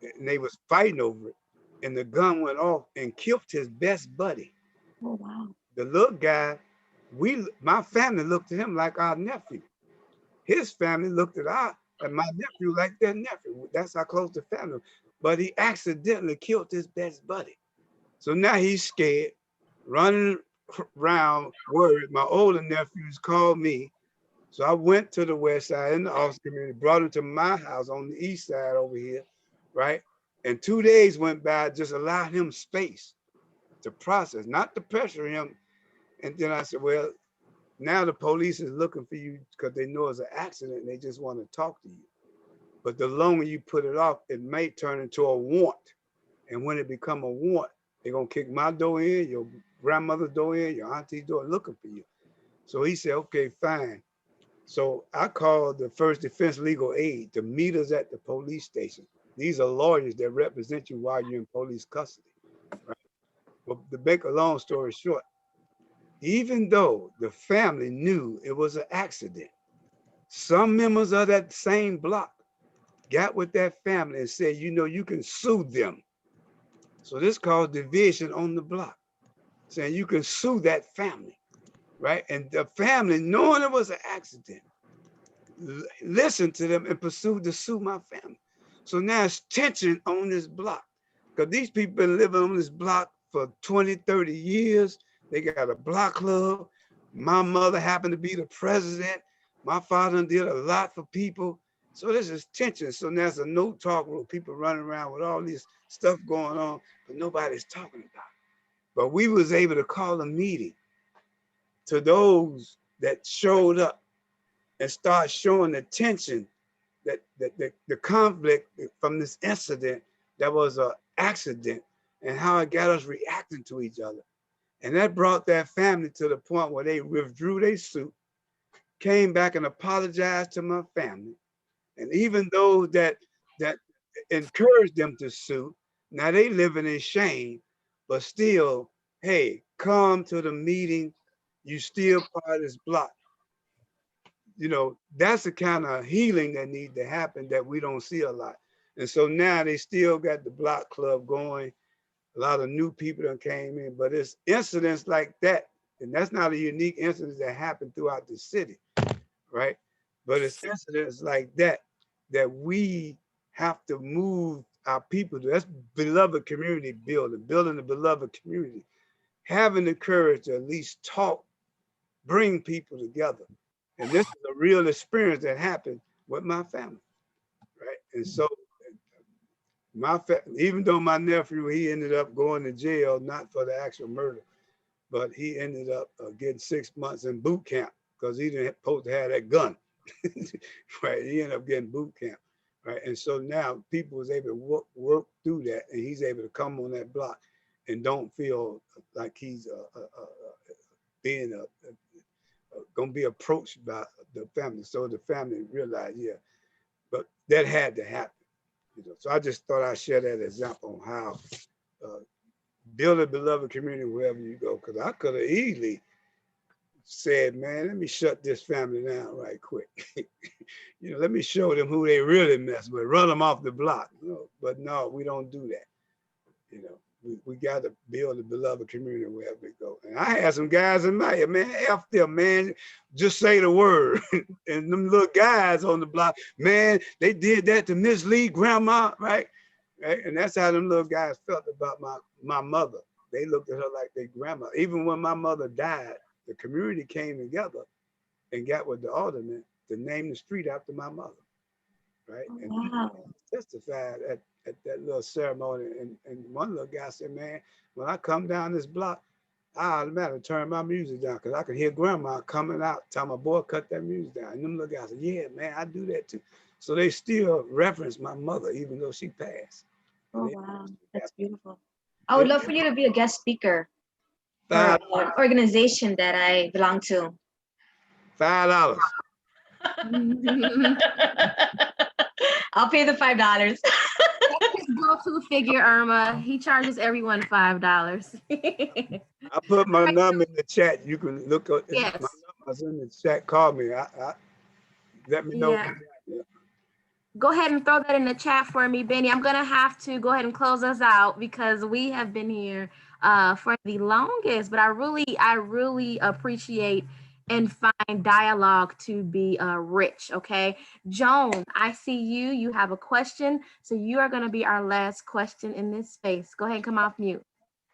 and they was fighting over it, and the gun went off and killed his best buddy. Oh, wow. The little guy, my family looked at him like our nephew. His family looked at my nephew like their nephew. That's how close the family. But he accidentally killed his best buddy. So now he's scared, running around worried. My older nephews called me. So I went to the west side in the office community, brought him to my house on the east side over here, right? And 2 days went by, just allowed him space to process, not to pressure him. And then I said, well, now the police is looking for you because they know it's an accident and they just want to talk to you. But the longer you put it off, it may turn into a want. And when it become a want, they're gonna kick my door in, your grandmother's door in, your auntie's door, looking for you. So he said, okay, fine. So I called the First Defense Legal Aid to meet us at the police station. These are lawyers that represent you while you're in police custody, right? Well, to make a long story short, even though the family knew it was an accident, some members of that same block got with that family and said, you know, you can sue them. So this caused division on the block, saying you can sue that family, right? And the family, knowing it was an accident, listened to them and pursued to sue my family. So now it's tension on this block because these people been living on this block for 20, 30 years. They got a block club. My mother happened to be the president. My father did a lot for people. So this is tension. So now there's a no talk room, people running around with all this stuff going on, but nobody's talking about it. But we was able to call a meeting to those that showed up and start showing the tension, that the conflict from this incident that was an accident and how it got us reacting to each other. And that brought that family to the point where they withdrew their suit, came back and apologized to my family. And even those that encouraged them to sue, now they living in shame, but still, hey, come to the meeting, you still part of this block. You know, that's the kind of healing that needs to happen that we don't see a lot. And so now they still got the block club going. A lot of new people that came in, but it's incidents like that. And that's not a unique incident that happened throughout the city, right? But it's incidents like that that we have to move our people to. That's beloved community building the beloved community, having the courage to at least talk, bring people together. And this is a real experience that happened with my family, right? And so even though my nephew, he ended up going to jail, not for the actual murder, but he ended up getting 6 months in boot camp because he didn't supposed to have that gun, right? He ended up getting boot camp, right? And so now people was able to work through that, and he's able to come on that block and don't feel like he's being gonna be approached by the family. So the family realized, yeah, but that had to happen. You know, so I just thought I'd share that example on how build a beloved community wherever you go. Because I could have easily said, man, let me shut this family down right quick. You know, let me show them who they really mess with, run them off the block. You know, but no, we don't do that. You know, we got to build a beloved community wherever we go. And I had some guys in my head, man, F them, man, just say the word. And them little guys on the block, man, they did that to mislead grandma, right? Right? And that's how them little guys felt about my mother. They looked at her like their grandma. Even when my mother died, the community came together and got with the alderman to name the street after my mother, right? And Wow. testified at that little ceremony. And one little guy said, man, when I come down this block, I automatically turn my music down because I could hear grandma coming out, telling my boy, cut that music down. And them little guys said, yeah, man, I do that too. So they still reference my mother, even though she passed. Oh, wow. That's beautiful. I would love for you to be a guest speaker for an organization that I belong to. $5. I'll pay the $5. Go to figure, Irma. He charges everyone $5. I put my number in the chat. You can look up. Yes. My number's in the chat. Call me. Let me know. Yeah. Go ahead and throw that in the chat for me, Benny. I'm gonna have to go ahead and close us out because we have been here for the longest. But I really appreciate and find dialogue to be rich. Okay, Joan, I see you. You have a question, so you are gonna be our last question in this space. Go ahead and come off mute.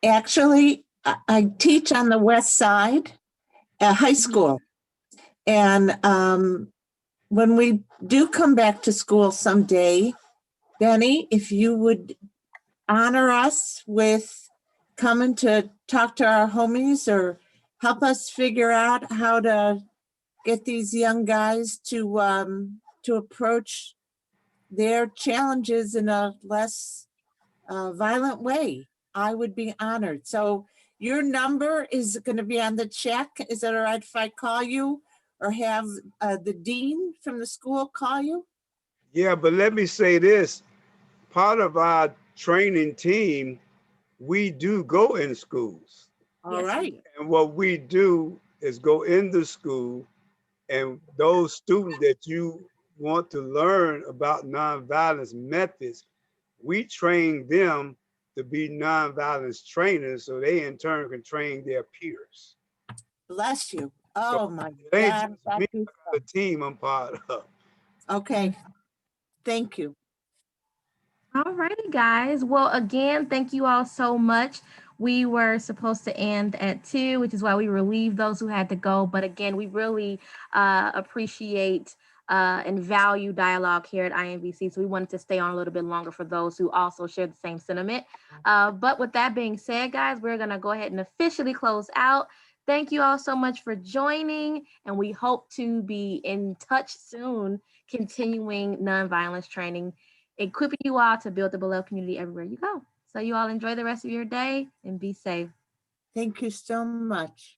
Actually, I teach on the west side at high school. And when we do come back to school someday, Benny, if you would honor us with coming to talk to our homies or help us figure out how to get these young guys to approach their challenges in a less violent way. I would be honored. So your number is going to be on the check. Is it all right if I call you or have the dean from the school call you? Yeah, but let me say this. Part of our training team, we do go in schools. All right. And what we do is go into school, and those students that you want to learn about nonviolence methods, we train them to be nonviolence trainers so they in turn can train their peers. Bless you. Oh my It ain't God. just me, I got a team I'm part of. Okay. Thank you. All righty, guys. Well, again, thank you all so much. We were supposed to end at 2, which is why we relieved those who had to go. But again, we really appreciate and value dialogue here at IMVC. So we wanted to stay on a little bit longer for those who also share the same sentiment. But with that being said, guys, we're going to go ahead and officially close out. Thank you all so much for joining, and we hope to be in touch soon, continuing nonviolence training, equipping you all to build the beloved community everywhere you go. So you all enjoy the rest of your day and be safe. Thank you so much.